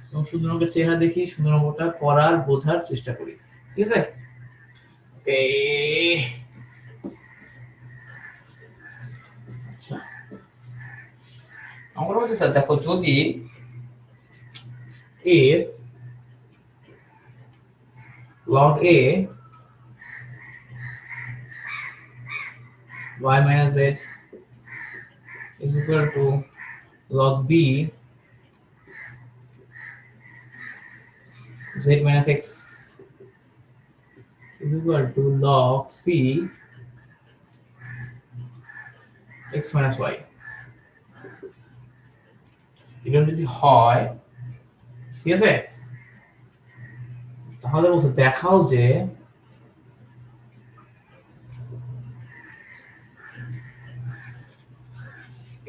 কোন সুন্দর অঙ্কের চেহারা দেখি, সুন্দর অঙ্কটা করার বোঝার চেষ্টা করি। ঠিক আছে, আচ্ছা অঙ্কটা হচ্ছে স্যার দেখো, যদি if log a y minus z is equal to log b z minus x is equal to log c x minus y, এটা যদি হয়, ঠিক আছে, তাহলে বলছে দেখাও যে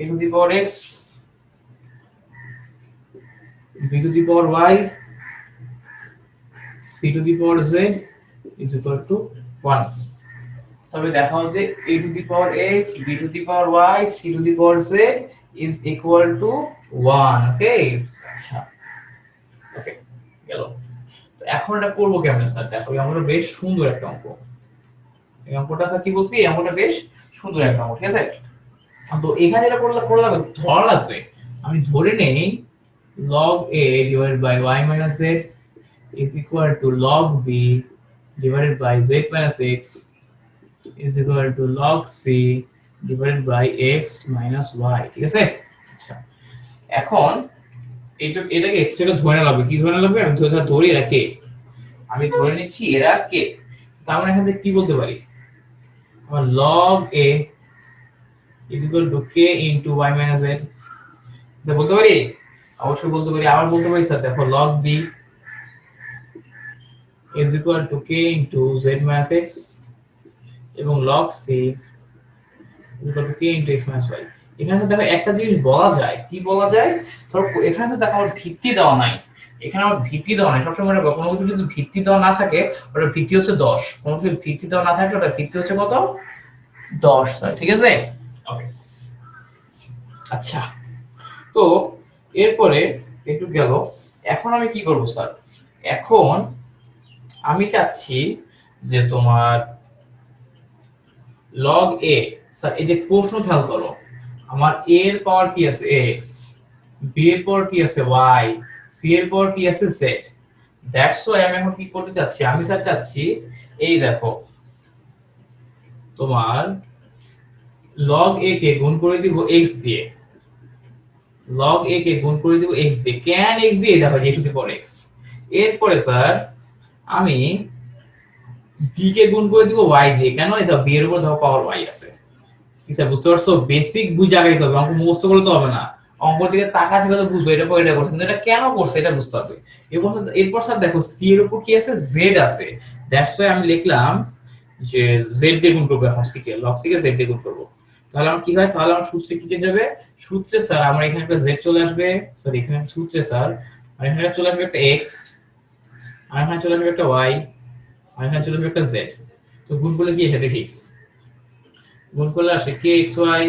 a to the power x b to the power y c to the power z is equal to 1। তবে দেখাও যে a to the power x b to the power y c to the power z is equal to 1। ওকে, আচ্ছা ওকে গেল। তো এখন এটা করব কেমনে স্যার, দেখো এই অঙ্কটা বেশ সুন্দর একটা অঙ্ক, এই অঙ্কটা স্যার কি বলছি, এই অঙ্কটা বেশ সুন্দর একটা অঙ্ক। ঠিক আছে, তো এখানে যেটা করলে লাগবে, ধরা লাগবে, আমি ধরে নেই log a divided by y minus z is equal to log b divided by z minus x is equal to log c divided by x minus y। ঠিক আছে, আচ্ছা এখন এটাকে একচুয়ালি ধরে লাগবে, কি ধরে লাগবে, আমি ধরি এরা কে, আমি ধরে নিচ্ছি এরা কে। তার মানে এখান থেকে কি বলতে পারি, আমার log a is equal to k into y minus z এটা বলতে পারি, অবশ্যই বলতে পারি। আবার বলতে পারি স্যার, দেখো log b is equal to k into z minus x এবং log c is equal to k into x minus y। এখানে তো দেখো একটা জিনিস বলা যায়, কি বলা যায়, ধরো এখানে তো দেখো আমার ভিত্তি দেওয়া নাই, এখানে আমার ভিত্তি দেওয়া নাই। সবসময় মনে রাখো, কোনো কিছু যদি ভিত্তি দেওয়া না থাকে ওটার ভিত্তি হচ্ছে 10, কোনো কিছু ভিত্তি দেওয়া না থাকে ওটার ভিত্তি হচ্ছে কত, 10 স্যার, ঠিক আছে। ওকে, আচ্ছা, তো এরপরে একটু গেল, এখন আমি কি করব স্যার, এখন আমি চাচ্ছি যে তোমার log a, স্যার এই যে প্রশ্ন খেয়াল করো, আমার a এর পাওয়ার কি আছে x, b এর পাওয়ার কি আছে y, c এর পাওয়ার কি আছে z। দ্যাটস ওয়াই আমি এখন কি করতে চাচ্ছি, আমি স্যার চাচ্ছি এই দেখো তোমার log a কে গুণ করে দিব x দিয়ে, log a কে গুণ করে দিব x দিয়ে, কেন x দিয়ে, দেখো a two the power x। এরপরে স্যার আমি b কে গুণ করে দিব y দিয়ে, কেন, এটা b এর উপর দেখো পাওয়ার y আছে। কি স্যার বুঝতে পারছো, বেসিক বুঝে আগাইতে হবে, অঙ্ক মুখস্থ করলে তো হবে না, অঙ্ক দিকে তাকা থেকে তো বুঝবে এটা পরে এটা করছে, কিন্তু এটা কেন করছে এটা বুঝতে হবে। এরপর স্যার দেখো c এর উপর কি আছে, z আছে। দ্যাটস ওয়াই আমি লিখলাম যে z দিয়ে গুণ করব, এখন c কে log c কে z দিয়ে গুণ করব। তাহলে আমার কি হয়, তাহলে আমার সূত্রে কি চেঞ্জ হবে, সূত্রে স্যার আমার এখানে একটা z চলে আসবে, সরি এখানে সূত্রে স্যার আর এখানে চলে আসবে একটা x, আর এখানে চলে আসবে একটা y, আর এখানে চলে আসবে একটা z। তো গুণ করলে কি আসে দেখি, গুণ করলে আসে kxy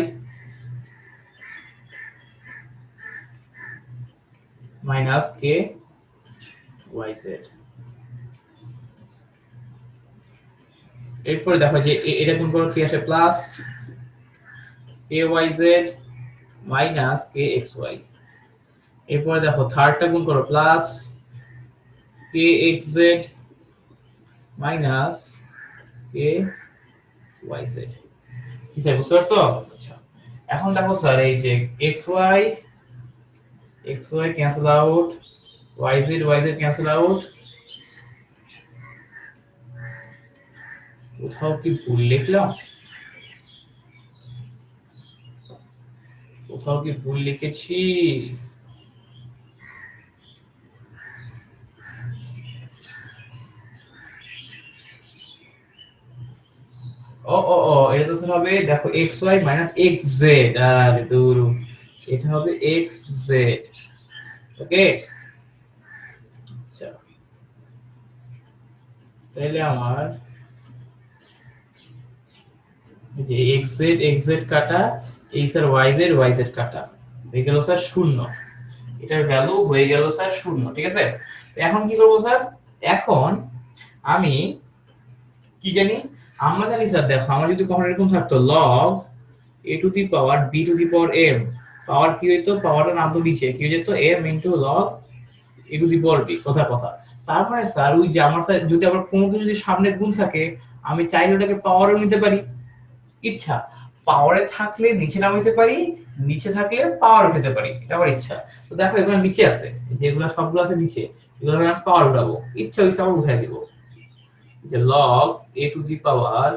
মাইনাস kyz। এরপরে দেখো যে এটা গুণ করলে কি আসে, প্লাস kyz মাইনাস kxy। এরপরে দেখো থার্ডটা গুণ করো, প্লাস kxz মাইনাস kyz। কি স্যার বুঝতে পারছো? আচ্ছা, এখন দেখো স্যার এই যে xy cancel out, yz cancel out. কোথাও কি ভুল লিখলাম, কোথাও কি ভুল লিখেছি, ও ও ও এটা তো স্যার হবে, দেখো xy মাইনাস xz, আরে দূর, এটা হবে xz। ওকে, আচ্ছা তাহলে আমার এই যে xz কাটা, এই স্যার yz কাটা হয়ে গেল স্যার 0, এটার ভ্যালু হয়ে গেল স্যার 0, ঠিক আছে। তো এখন কি করব স্যার, এখন আমি কি জানি, আমরা জানি স্যার, দেখো আমার যদি কখনো এরকম থাকতো log a two the power b two the power m, পাওয়ার কি হইতো, পাওয়ারটা নামতো নিচে, কি হয়ে যেত m into log a two the power b, কথা কথা। তার মানে স্যার ওই যে আমার স্যার যদি আবার কোনো কিছু যদি সামনে গুণ থাকে, আমি চাইলে ওটাকে পাওয়ারও নিতে পারি, ইচ্ছা, পাওয়ারে থাকলে নিচে নামাইতে পারি, নিচে থাকলে পাওয়ার উঠাতে পারি, এটা আমার ইচ্ছা। তো দেখো এগুলো নিচে আছে, যেগুলো সবগুলো আছে নিচে, এগুলো আমি পাওয়ার উঠাবো, ইচ্ছা হইছে আবার উঠাই দিব, যে log a two the power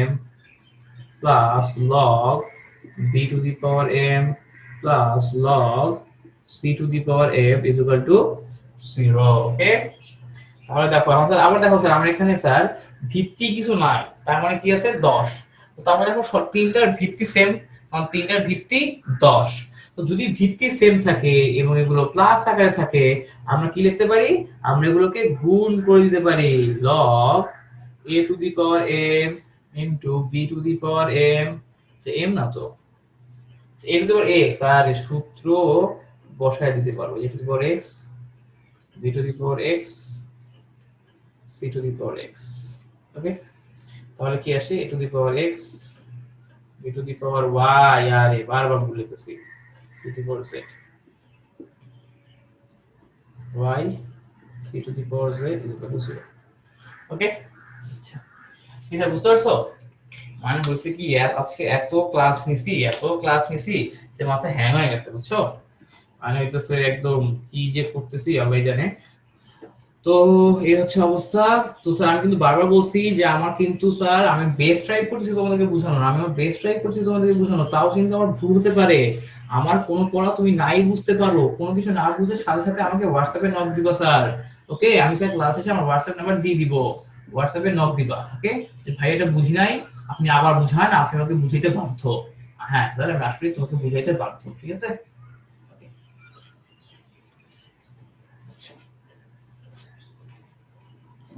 m plus log b to the power m plus log c to the power m is equal to 0, ওকে। তাহলে দেখো আবার দেখো স্যার আমরা এখানে স্যার ভিত্তি কিছু নাই, তার মানে কি আছে 10। তো তার মানে দেখো তিনটার ভিত্তি সেম, কারণ তিনটার ভিত্তি 10। তো যদি ভিত্তি সেম থাকে এবং এগুলো প্লাস আকারে থাকে, আমরা কি লিখতে পারি, আমরা এগুলোকে গুণ করে দিতে পারি, log a to the power m into b to the power m, যে m না তো a to the power x, আর সূত্র বসায় দিতে পারবো, a to the power x, b to the power x, c to the power x, ওকে। তাহলে কি আসে, a to the power x, b to the power y, আরে বারবার ভুলে গেছি, c to the power z, y, c to the power z is equal to 0, ওকে। আচ্ছা, এটা বুঝতে পারছো, মানে হচ্ছে কি আজকে এত ক্লাস নিছি যে মাথা হ্যাং হয়ে গেছে, বুঝছো, মানে হইতেছে একদম কি যে করতেছি আল্লাহ জানে। তো এই হচ্ছে অবস্থা। তো স্যার আমি কিন্তু বারবার বলছি যে আমার কিন্তু স্যার আমি বেস্ট ট্রাই করছি তোমাদেরকে বোঝানোর, আমি আমার বেস্ট ট্রাই করছি তোমাদেরকে বোঝানোর, তাও কিন্তু আমার ভুল হতে পারে। আমার কোনো পড়া তুমি নাই বুঝতে পারো, কোনো কিছু না বুঝে সাথে সাথে আমাকে হোয়াটসঅ্যাপে নক দিবা স্যার। ওকে, আমি স্যার ক্লাস শেষে আমার হোয়াটসঅ্যাপ নাম্বার দিয়ে দিব, হোয়াটসঅ্যাপে নক দিবা। ওকে, যে ভাই এটা বুঝি নাই, আপনি আবার বুঝান, আপনি আমাকে বুঝাইতে বাধ্য। হ্যাঁ স্যার, আমি আসলে তোমাকে বুঝাইতে বাধ্য, ঠিক আছে।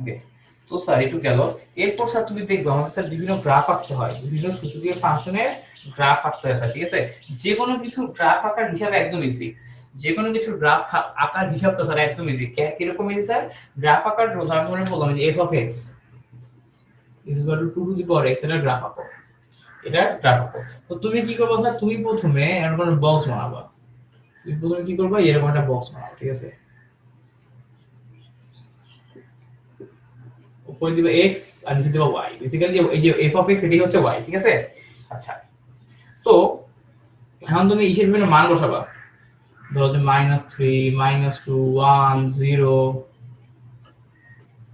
ওকে, তো স্যার একটু গেল। এরপর স্যার তুমি দেখবে আমাদের স্যার বিভিন্ন গ্রাফ আঁকতে হয়, বিভিন্ন সূচকীয় ফাংশনের গ্রাফ আঁকতে হয় স্যার, ঠিক আছে। যে কোনো কিছু গ্রাফ আঁকার হিসাব একদম ইজি, যে কোনো কিছু গ্রাফ আঁকার হিসাবটা স্যার একদম ইজি। কিরকম ইজি স্যার? গ্রাফ আঁকার জন্য আমি মনে বললাম যে f of x is equal to 2 to the power x এর গ্রাফ আঁকো, এটা গ্রাফ আঁকো। তো তুমি কি করবে স্যার? তুমি প্রথমে এরকম একটা বক্স বানাবা, তুমি প্রথমে কি করবে, এরকম একটা বক্স বানাবা, ঠিক আছে। উপরে দিবে x আর নিচে দিবে y, বেসিক্যালি এই যে f of x এটাই হচ্ছে y, ঠিক আছে। আচ্ছা, তো এখন তুমি ইসের বিভিন্ন মান বসাবা, ধরো যে -3 -2 1 0,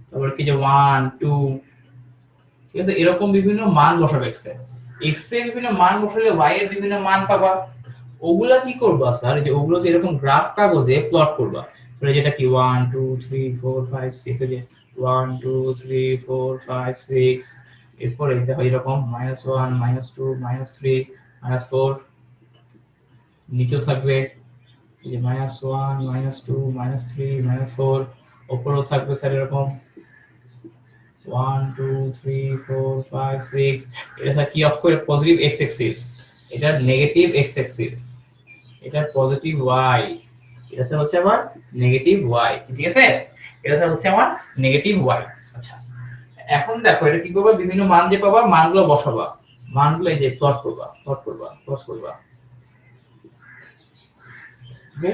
তারপর কি যে 1 2, ঠিক আছে, এরকম বিভিন্ন মান বসাবে x এর। x এর বিভিন্ন মান বসালে y এর বিভিন্ন মান পাবা। ওগুলা কি করবা স্যার? যে ওগুলো যে এরকম গ্রাফ কাগজে প্লট করবা, মানে যেটা কি 1 2 3 4 5 6, এই যে 1 2 3 4 5 6, এরপরে দেখো এরকম -1 -2 -3 -4, নিচেও থাকবে এই যে -1 -2 -3 -4, উপরেও থাকবে স্যার এরকম 1 2 3 4 5 6। এটা স্যার কি অক্ষর? পজিটিভ x অ্যাক্সিস, এটা নেগেটিভ x অ্যাক্সিস, এটা পজিটিভ y, এটা স্যার হচ্ছে আমার নেগেটিভ y, ঠিক আছে। এটা স্যার হচ্ছে আমার নেগেটিভ y। আচ্ছা, এখন দেখো এটা কি করবা, বিভিন্ন মান যে পাবা মানগুলো বসাবা, মানগুলো এই যে প্লট করবা প্লট করবা প্লট করবা। ওকে,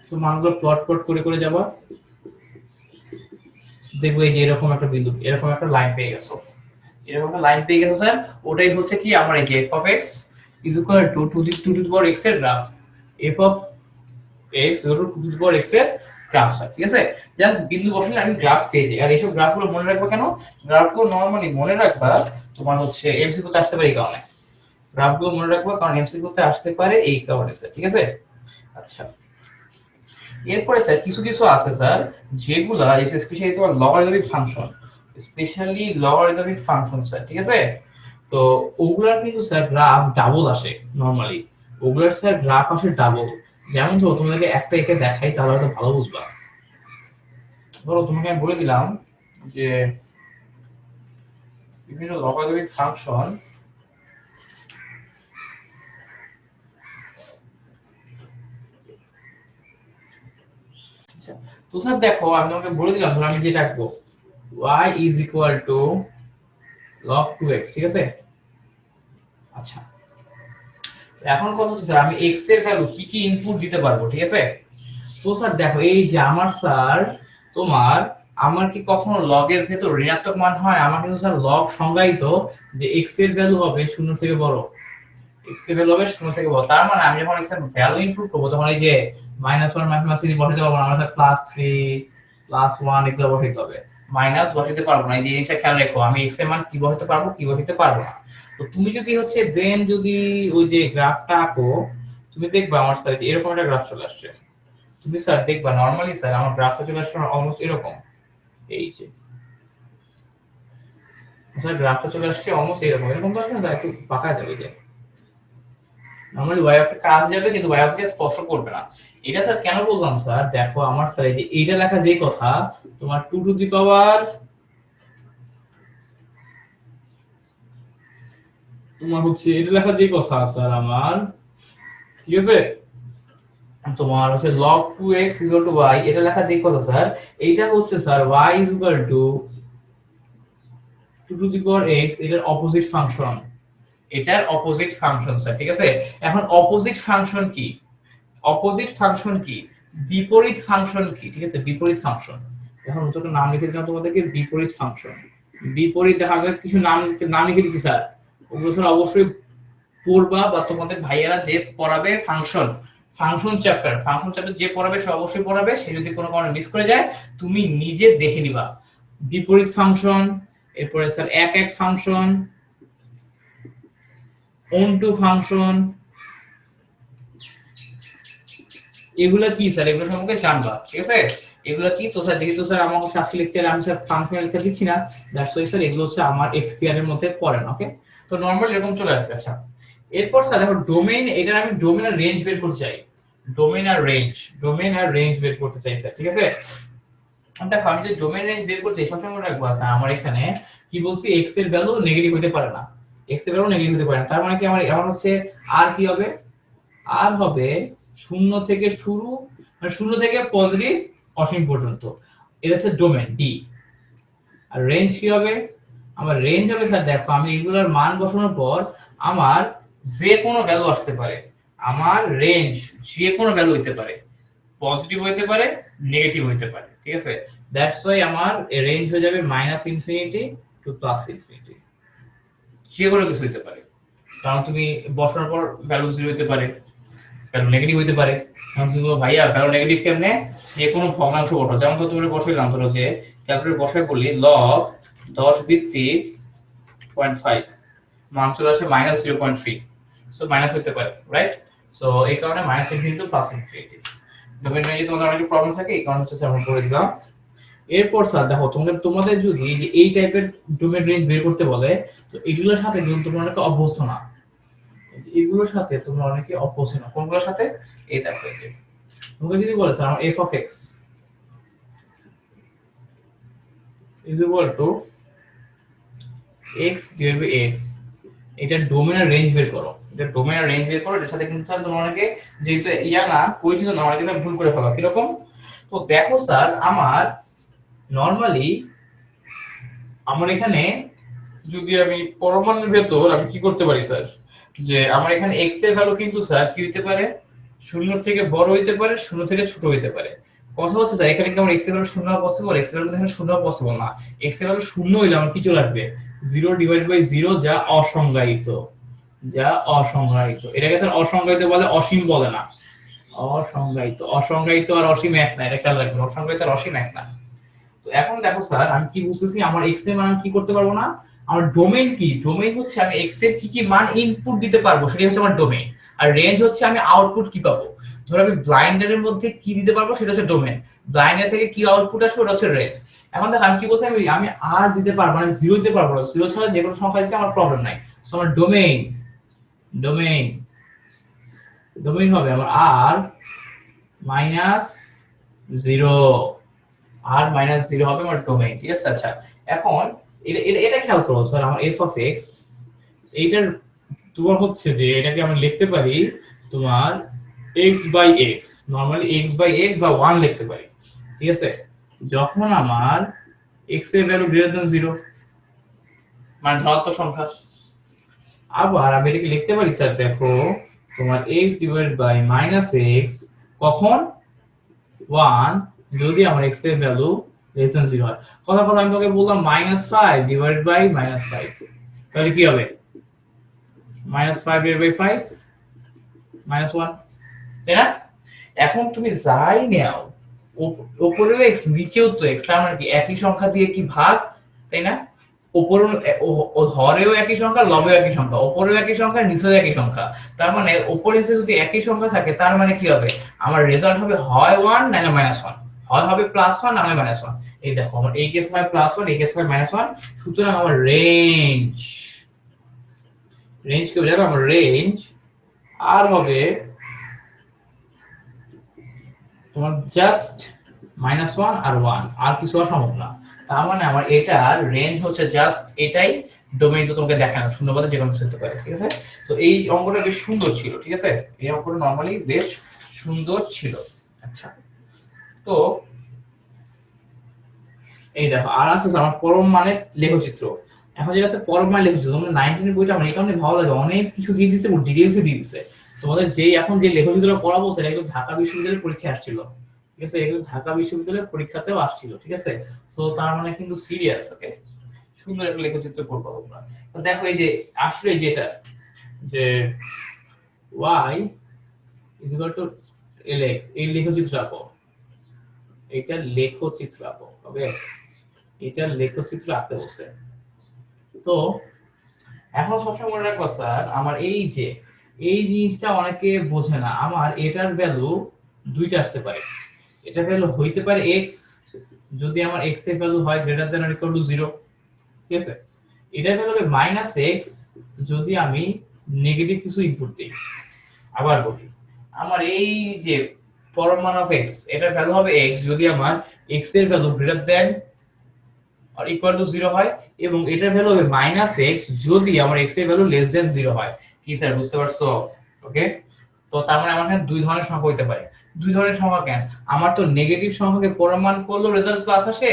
তো মানগুলো প্লট প্লট করে করে যাবা, দেখবো এই যে এরকম একটা বিন্দু, এরকম একটা লাইন পেয়ে গেছো, এরকম একটা লাইন পেয়ে গেছো স্যার। ওটাই হচ্ছে কি আমার এই যে f of x is equal to 2 to the power x এর graph, f of x is equal to 2 to the power x এর গ্রাফ স্যার, ঠিক আছে। জাস্ট বিন্দু বসালে আমি গ্রাফ পেয়ে যাই। আর এইসব গ্রাফগুলো মনে রাখবা কেন? গ্রাফগুলো নরমালি মনে রাখবা তোমার হচ্ছে এমসিকিউ তে আসতে পারে এই কারণে, গ্রাফগুলো মনে রাখবা কারণ এমসিকিউ তে আসতে পারে এই কারণে স্যার, ঠিক আছে। আচ্ছা, এরপরে স্যার কিছু কিছু আছে স্যার যেগুলা স্পেশালি তোমার logarithmic function, specially logarithmic function sir, ঠিক আছে। তো ওগুলার কিন্তু স্যার গ্রাফ ডাবল আসে নরমালি, ওগুলার স্যার গ্রাফ আসে ডাবল। যেমন ধরো তোমাদেরকে একটা একে দেখাই তাহলে হয়তো ভালো বুঝবা। ধরো তোমাকে আমি বলে দিলাম যে বিভিন্ন লগারিদমিক ফাংশন, তো স্যার দেখো আমি তোমাকে বলে দিলাম, ধরো আমি যেটা রাখবো y is equal to log 2x, ঠিক আছে। আচ্ছা, এখন কথা হচ্ছে স্যার আমি x এর ভ্যালু কি কি ইনপুট দিতে পারবো, ঠিক আছে। তো স্যার দেখো এই যে আমার স্যার তোমার, আমার কি কখনো লগ এর ভেতর ঋণাত্মক মান হয়? আমার কিন্তু স্যার লগ সংজ্ঞায়িত যে x এর ভ্যালু হবে 0 থেকে বড়, x এর ভ্যালু হবে 0 থেকে বড়। তার মানে আমি যখন x এর ভ্যালু ইনপুট করব তখন এই যে -1 -3 বসাতে পারবো না, আমার স্যার +3 +1 এগুলো বসাতে হবে, মাইনাস বসাতে পারবো না। এই যে জিনিসটা খেয়াল রেখো, আমি x এর মান কি বসাতে পারবো কি বসাতে পারবো না। তো তুমি যদি হচ্ছে দেন যদি ওই যে গ্রাফটা আঁকো, তুমি দেখবা আমার স্যার এরকম একটা গ্রাফ চলে আসছে। তুমি স্যার দেখবা নরমালি স্যার আমার গ্রাফটা চলে আসছে অলমোস্ট এরকম, এই যে স্যার গ্রাফটা চলে আসছে অলমোস্ট এরকম, এরকম তো আসলে না একটু বাঁকা যাবে যে নরমালি y অক্ষে কাজ যাবে কিন্তু y অক্ষে স্পর্শ করবে না। এটা স্যার কেন বললাম স্যার? দেখো আমার স্যার এই যে এইটা লেখা যেই কথা তোমার 2 টু দি পাওয়ার তোমার হচ্ছে এটা লেখা যেই কথা স্যার আমার, ঠিক আছে, তোমার হচ্ছে log 2x y এটা লেখা যেই কথা স্যার, এইটা হচ্ছে sir y 2 to the power x, এটার অপোজিট ফাংশন, এটার অপোজিট ফাংশন স্যার, ঠিক আছে। এখন অপোজিট ফাংশন কি? অপোজিট ফাংশন কি? বিপরীত ফাংশন কি? ঠিক আছে, বিপরীত ফাংশন। এখন ছোট নাম লিখে দিলাম তোমাদেরকে, বিপরীত ফাংশন। বিপরীত দেখা যাবে কিছু নাম নাম লিখে দিচ্ছি স্যার, ওগুলো স্যার অবশ্যই পড়বা বা তোমাদের ভাইয়ারা যে পড়াবে ফাংশন ফাংশন চ্যাপ্টার যে পড়াবে সে অবশ্যই পড়াবে, সে যদি কোনো কারণে মিস করে যায় তুমি নিজে দেখে নিবা। বিপরীত ফাংশন, এরপরে স্যার এক এক ফাংশন, অন টু ফাংশন, এগুলা কি স্যার, এগুলো সম্পর্কে জানবা, ঠিক আছে? এগুলা কি তো স্যার, যেহেতু স্যার আমার হচ্ছে আজকে লেকচারে আমি স্যার ফাংশন লিখে দিচ্ছি না, দ্যাটস ওয়াই স্যার এগুলো হচ্ছে আমার এখতিয়ার এর মধ্যে পড়ে না, ওকে? তো নরমালি এরকম চলে আসবে। আচ্ছা, এরপর স্যার দেখো ডোমেইন, এটার আমি ডোমেইন আর রেঞ্জ বের করতে চাই। ডোমেইন আর রেঞ্জ বের করতে চাই স্যার, ঠিক আছে? দেখো আমি যে ডোমেইন রেঞ্জ বের করতে সবসময় মনে রাখবো, আচ্ছা আমার এখানে কি বলছি, এক্স এর ভ্যালু নেগেটিভ হতে পারে না, এক্স এর ভ্যালু নেগেটিভ হতে পারে না, তার মানে কি আমার হচ্ছে আর কি হবে, আর হবে শূন্য থেকে শুরু, মানে শূন্য থেকে পজিটিভ অসীম পর্যন্ত, এটা হচ্ছে ডোমেইন ডি। আর রেঞ্জ কি হবে, আমার রেঞ্জ হবে স্যার দেখো আমি এগুলোর মান বসানোর পর আমার যে কোনো ভ্যালু আসতে পারে, আমার রেঞ্জ যে কোনো ভ্যালু হইতে পারে, পজিটিভ হইতে পারে, নেগেটিভ হইতে পারে, ঠিক আছে? দ্যাটস ওয়াই আমার রেঞ্জ হয়ে যাবে -ইনফিনিটি টু +ইনফিনিটি, যে কোনো কিছু হইতে পারে, কারণ তুমি বসানোর পর ভ্যালু 0 হইতে পারে, ভ্যালু নেগেটিভ হইতে পারে। এখন তুমি বলো ভাইয়া ভ্যালু নেগেটিভ কেমনে, যে কোনো ভগ্নাংশ বসাও, যেমন তো তুমি বসাইলাম, ধরো যে ক্যালকুলেটর বসাই বলি log 10 ভিত্তিক 0.5 মান চলে আসে -0.3, সো মাইনাস হতে পারে, রাইট? সো এই কারণে -ইনফিনিটি টু +ইনফিনিটি ডোমেইন রেঞ্জে তোমাদের অনেক প্রবলেম থাকে, এই কারণে হচ্ছে আমরা করে দিলাম। এরপর স্যার দেখো তোমাদের যদি যে এই টাইপের ডোমেইন রেঞ্জ বের করতে বলে, তো এগুলোর সাথে কিন্তু তোমরা অনেকে অভ্যস্ত না, এগুলোর সাথে তোমরা অনেকে অভ্যস্ত না, কোনগুলোর সাথে, এই দেখো এই যে তোমাকে যদি বলে স্যার আমার f of x is equal to x divided by x, এটা ডোমেইন আর রেঞ্জ বের করো, এটা ডোমেইন আর রেঞ্জ বের করো, এর সাথে কিন্তু স্যার তোমরা অনেকে যেহেতু ইয়া না পরিচিত না, অনেকে ভুল করে ফেলো, কি রকম? তো দেখো স্যার আমার নরমালি আমার এখানে যদি আমি পরমাণুর ভেতর আমি কি করতে পারি স্যার, যে আমার এখানে x এর ভ্যালু কিন্তু স্যার কি হতে পারে, শূন্য থেকে বড় হইতে পারে, শূন্য থেকে ছোট হইতে পারে। কথা হচ্ছে স্যার এখানে কি আমার x এর ভ্যালু শূন্য পসিবল, x এর ভ্যালু এখানে শূন্য পসিবল না, x এর ভ্যালু শূন্য হইলে আমার কি চলে আসবে, 0/0, যা অসংজ্ঞায়িত, যা অসংজ্ঞায়িত, এটাকে স্যার অসংজ্ঞায়িত বলে, অসীম বলে না, অসংজ্ঞায়িত আর অসীম এক না, এটা খেয়াল রাখবেন, অসংজ্ঞায়িত আর অসীম এক না। তো এখন দেখো স্যার আমি কি বুঝতেছি, আমার x এর মান কি করতে পারবো না, আমার ডোমেইন কি, ডোমেইন হচ্ছে আমি x এর কি মান ইনপুট দিতে পারবো সেটাই হচ্ছে আমার ডোমেইন, আর রেঞ্জ হচ্ছে আমি আউটপুট কি পাবো, ধরো আমি ব্লাইন্ডারের মধ্যে কি দিতে পারবো সেটা হচ্ছে ডোমেইন, ব্লাইন্ডার থেকে কি আউটপুট আসবে ওটা হচ্ছে রেঞ্জ। এখন দেখো আমি কি বলছি, আমি আর দিতে পারবো মানে 0 দিতে পারবো না, 0 ছাড়া যে কোনো সংখ্যা দিতে আমার প্রবলেম নাই। সো আমার ডোমেইন ডোমেইন ডোমেইন হবে আমার r -0, r -0 হবে আমার ডোমেইন, ঠিক আছে? আচ্ছা এখন এটা খেয়াল করো স্যার, আমার f of x এইটার তোমার হচ্ছে যে এটাকে আমি লিখতে পারি তোমার x by x, normally x by x বা 1 লিখতে পারি, ঠিক আছে? যখন আমার x এর ভ্যালু গ্রেটার দ্যান 0, মানে ধনাত্মক সংখ্যা। আবার আমি এটাকে লিখতে পারি স্যার দেখো তোমার x ডিভাইডেড বাই -x কখন 1, যদি আমার x এর ভ্যালু লেস দ্যান 0 হয়। কথা আমি তোকে বললাম -5 ডিভাইডেড বাই -5, তাহলে কি হবে, -5 ডিভাইডেড বাই 5 -1, তাই না? এখন তুমি যাই নাও, উপরেও x নিচেও তো x, তার মানে কি একই সংখ্যা দিয়ে কি ভাগ, তাই না? উপরে হরেও একই সংখ্যা, লবেও একই সংখ্যা, উপরেও একই সংখ্যা, নিচেও একই সংখ্যা, তার মানে উপরে নিচে যদি একই সংখ্যা থাকে তার মানে কি হবে, আমার রেজাল্ট হবে হয় 1 নাইলে -1, হয় হবে +1 না হয় -1। এই দেখো আমার এই কেস হয় +1, এই কেস হয় -1, সুতরাং আমার রেঞ্জ কি হবে জানো, আমার রেঞ্জ আর হবে তোমার জাস্ট -1 আর 1, আর কিছু হওয়া সম্ভব না। তার মানে আমার এটার রেঞ্জ হচ্ছে জাস্ট এটাই, ডোমেইন তো তোমাকে দেখানো শূন্যবাদে যে কোনো কিছু হতে পারে, ঠিক আছে? তো এই অঙ্কটা বেশ সুন্দর ছিল, ঠিক আছে? এই অঙ্কটা নরমালি বেশ সুন্দর ছিল। আচ্ছা তো এই দেখো আর আছে আমার পরম মানের লেখচিত্র। এখন যেটা আছে পরম মানের লেখচিত্র, তোমরা 19 এর বইটা আমার এই কারণে ভালো লাগে, অনেক কিছু দিয়ে দিয়েছে, বহুত ডিটেইলসে দিয়ে দিয়েছে। তোমাদের যেই এখন যে লেখচিত্র পড়াবো সেটা একদম ঢাকা বিশ্ববিদ্যালয়ের পরীক্ষায় আসছিল, ঠিক আছে? এগুলো ঢাকা বিশ্ববিদ্যালয়ের পরীক্ষাতেও আসছিল, ঠিক আছে? সো তার মানে কিন্তু সিরিয়াস, ওকে? সুন্দর একটা লেখচিত্র করবো তোমরা। তো দেখো এই যে আসলে যেটা যে y is equal two lx এই লেখচিত্র আঁকো, এটা লেখচিত্র আঁকো, ওকে এটা লেখচিত্র আঁকতে বলছে। তো এখন সবসময় মনে রাখবা স্যার, আমার এই যে এই জিনিসটা অনেকে বোঝে না, আমার এটার ভ্যালু দুইটা আসতে পারে। এটা ভ্যালু হইতে পারে x যদি আমার x এর ভ্যালু হয় greater than or equal to 0, ঠিক আছে। এটা ভ্যালু হবে -x যদি আমি নেগেটিভ কিছু ইনপুট দিই। আবার বলি, আমার এই যে পরম মান অফ x এটার ভ্যালু হবে x যদি আমার x এর value greater than or equal to 0 হয়, এবং এটার ভ্যালু হবে -x যদি আমার x এর ভ্যালু লেস দ্যান 0 হয়। কি স্যার বুঝতে পারছো? ওকে, তো তার মানে আমার এখানে দুই ধরনের সংখ্যা হইতে পারে। দুই ধরনের সংখ্যা কেন? আমার তো নেগেটিভ সংখ্যাকে পরম মান করলেও রেজাল্ট প্লাস আসে,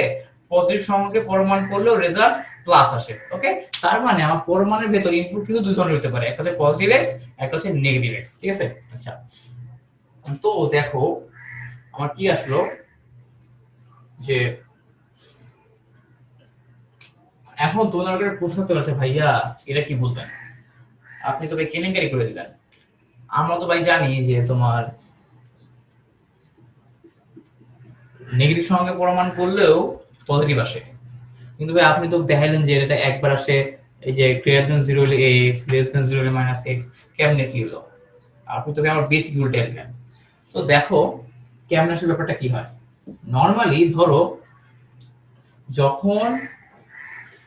পজিটিভ সংখ্যাকে পরম মান করলেও রেজাল্ট প্লাস আসে। ওকে, তার মানে আমার পরম মানের ভেতর ইনপুট কিন্তু দুই ধরনের হতে পারে, একটা হচ্ছে পজিটিভ x, একটা হচ্ছে নেগেটিভ x, ঠিক আছে। আচ্ছা, তো দেখো আমার কি আসলো যে এখন তোমাদের প্রশ্ন তো আছে, ভাইয়া এটা কি বলতেন, আপনি তো ভাই কেলেঙ্কারি করে দিলেন। আমরা তো ভাই জানি যে তোমার নেগেটিভ সংখ্যাকে প্রমাণ করলেও পজিটিভ আসে, কিন্তু ভাই আপনি তো দেখাইলেন যে এটা একবার আসে, এই যে গ্রেটার দ্যান 0 হলে x, লেস দ্যান 0 হলে -x, কেমনে কি হলো? আপনি তো আমার বেসিক রুলটা দিলেন। তো দেখো কেমনে আসলে ব্যাপারটা কি হয়। নরমালি ধরো যখন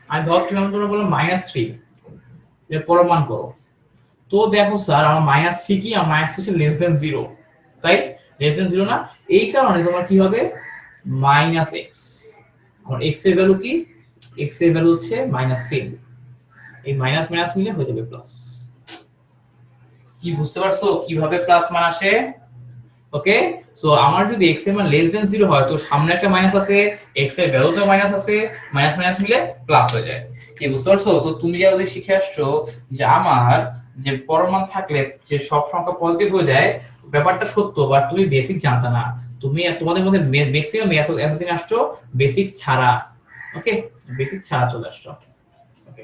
আমি ধরছিলাম, তোমরা বললাম -3 এর প্রমাণ করো, তো দেখো স্যার আমার -3 কি, আমার -3 হচ্ছে লেস দ্যান 0, তাই লেস দ্যান 0 না, এই কারণে তোমার কি হবে -x। আমার x এর ভ্যালু কি, x এর ভ্যালু হচ্ছে -3, এই মাইনাস মাইনাস মিলে হয়ে যাবে প্লাস। কি বুঝতে পারছো কিভাবে প্লাস মান আসে? ওকে, সো আমার যদি x এর মান লেস দ্যান 0 হয় তো সামনে একটা মাইনাস আছে, x এর ভ্যালুতেও মাইনাস আছে, মাইনাস মাইনাস মিলে প্লাস হয়ে যায়। কি বুঝতে পারছো? সো তুমি যদি শিখে আসছো যে আমার যে পরম মান থাকলে যে সব সংখ্যা পজিটিভ হয়ে যায়, ব্যাপারটা সত্য, বাট তুমি বেসিক জানতা না। তুমি তোমাদের মধ্যে ম্যাক্সিমাম এতদিন আসছো বেসিক ছাড়া। ওকে, বেসিক ছাড়া চলে আসছো। ওকে,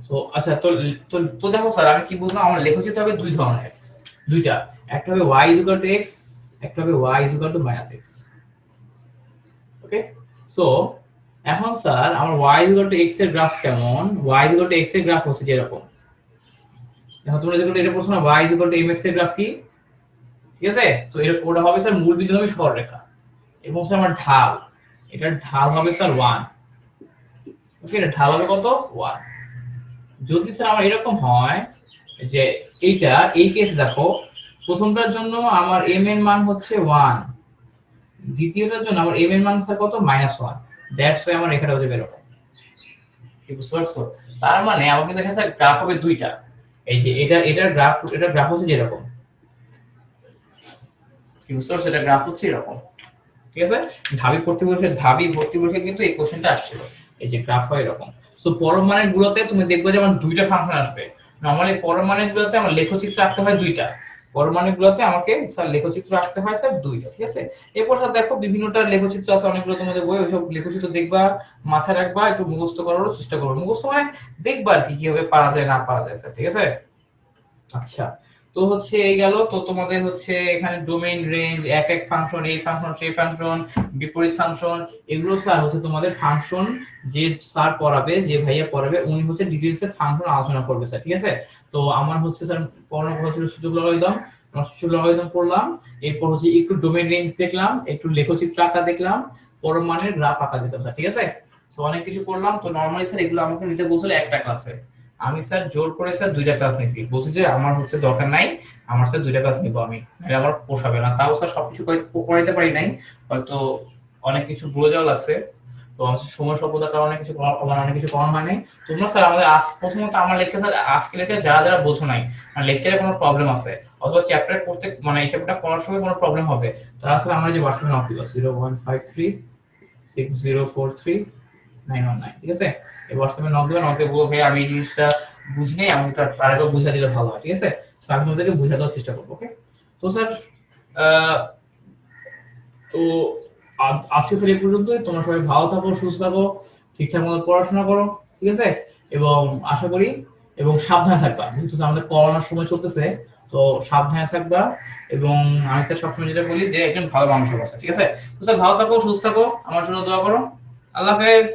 সো আচ্ছা, তো তো তো দেখো স্যার আমি কি বুঝলাম, আমার লেখচিত্র হবে দুই ধরনের, দুইটা, একটা হবে y x, একটা হবে y -x। ওকে, সো এখন স্যার আমার y x এর গ্রাফ কেমন? y x এর গ্রাফ হচ্ছে যেরকম, এখন তোমরা যেগুলো এটা প্রশ্ন y mx এর গ্রাফ কি, ঠিক আছে। তো এটা ওটা হবে স্যার মূল বিন্দুগামী সরলরেখা, এবং স্যার আমার ঢাল, এটার ঢাল হবে স্যার 1। ওকে, এটা ঢাল হবে কত? 1। যদি স্যার আমার এরকম হয় যে এইটা এই কেস দেখো, প্রথমটার জন্য আমার m এর মান হচ্ছে 1, দ্বিতীয়টার জন্য আমার m এর মান স্যার কত? -1। দ্যাটস ওয়াই আমার রেখাটা হচ্ছে এরকম। কি বুঝতে পারছো? তার মানে আমার কিন্তু এখানে স্যার গ্রাফ হবে দুইটা, এই যে এটার গ্রাফ হচ্ছে এরকম। কি বুঝতে পারছো? এটা গ্রাফ হচ্ছে এরকম, ঠিক আছে। ঢাবি ভর্তি পরীক্ষা কিন্তু এই কোশ্চেনটা আসছিল, এই যে গ্রাফ হয় এরকম। সো পরম মানের গুলোতে তুমি দেখবে যে আমার দুইটা ফাংশন আসবে। নরমালি পরম মানের গুলোতে আমার লেখচিত্র আঁকতে হয় দুইটা, পরম মানের গুলোতে আমাকে স্যার লেখচিত্র আঁকতে হয় স্যার দুইটা, ঠিক আছে। এরপর স্যার দেখো বিভিন্নটা লেখচিত্র আছে অনেকগুলো তোমাদের বই, ওইসব লেখচিত্র দেখবা, মাথায় রাখবা, একটু মুখস্থ করারও চেষ্টা করো। মুখস্থ মানে দেখবা আর কি কিভাবে পারা যায় না পারা যায় স্যার, ঠিক আছে। আচ্ছা, তো হচ্ছে এই গেল। তো তোমাদের হচ্ছে এখানে ডোমেইন রেঞ্জ, এক এক ফাংশন, এই ফাংশন সেই ফাংশন, বিপরীত ফাংশন, এগুলো স্যার হচ্ছে তোমাদের ফাংশন যে স্যার পড়াবে, যে ভাইয়া পড়াবে উনি হচ্ছে ডিটেইলস এর ফাংশন আলোচনা করবে স্যার, ঠিক আছে। তো আমার হচ্ছে স্যার পড়ানো কথা ছিল সূচক লগারিদম, আমরা সূচক লগারিদম পড়লাম, এরপর হচ্ছে একটু ডোমেইন রেঞ্জ দেখলাম, একটু লেখচিত্র আঁকা দেখলাম, পরম মানের গ্রাফ আঁকা দেখলাম স্যার, ঠিক আছে। তো অনেক কিছু করলাম। তো নরমালি স্যার এগুলো আমাকে নিতে বলছিল একটা ক্লাসে, আমি স্যার জোর করে স্যার দুইটা ক্লাস নিয়েছি, বলছি যে আমার হচ্ছে দরকার নাই, আমার স্যার দুইটা ক্লাস নিব আমি, এটা আমার পোষাবে না। তাও স্যার সবকিছু করাইতে পারি নাই, হয়তো অনেক কিছু ভুলে যাওয়া লাগছে। তো আমার সময় স্বল্পতার কারণে কিছু অনেক কিছু করানো হয় নাই। তোমরা স্যার আমাদের প্রথমত আমার লেকচার স্যার আজকে লেকচার যারা যারা বোঝো নাই, মানে লেকচারে কোনো প্রবলেম আছে অথবা চ্যাপ্টার করতে, মানে এই চ্যাপ্টারটা পড়ার সময় কোনো প্রবলেম হবে, তারা স্যার আমরা যে হোয়াটসঅ্যাপে নক দিও 0153604391, ঠিক আছে। এই হোয়াটসঅ্যাপে নক দিও, নক দিয়ে বলবো ভাই আমি এই জিনিসটা বুঝি নাই, আমাকে একটু আরেকবার বুঝিয়ে দিলে ভালো হয়, ঠিক আছে। সো আমি তোমাদেরকে বুঝিয়ে দেওয়ার চেষ্টা করবো। ওকে, তো স্যার তো আজকে স্যার এই পর্যন্তই। তোমরা সবাই ভালো থাকো, সুস্থ থাকো, ঠিকঠাক মতো পড়াশোনা করো, ঠিক আছে। এবং আশা করি এবং সাবধানে থাকবা, যেহেতু আমাদের করোনার সময় চলতেছে, তো সাবধানে থাকবা। এবং আমি স্যার সবসময় যেটা বলি যে একজন ভালো মানুষ হবা, ঠিক আছে? তো স্যার ভালো থাকো, সুস্থ থাকো, আমার জন্য দোয়া করো। আল্লাহ হাফেজ।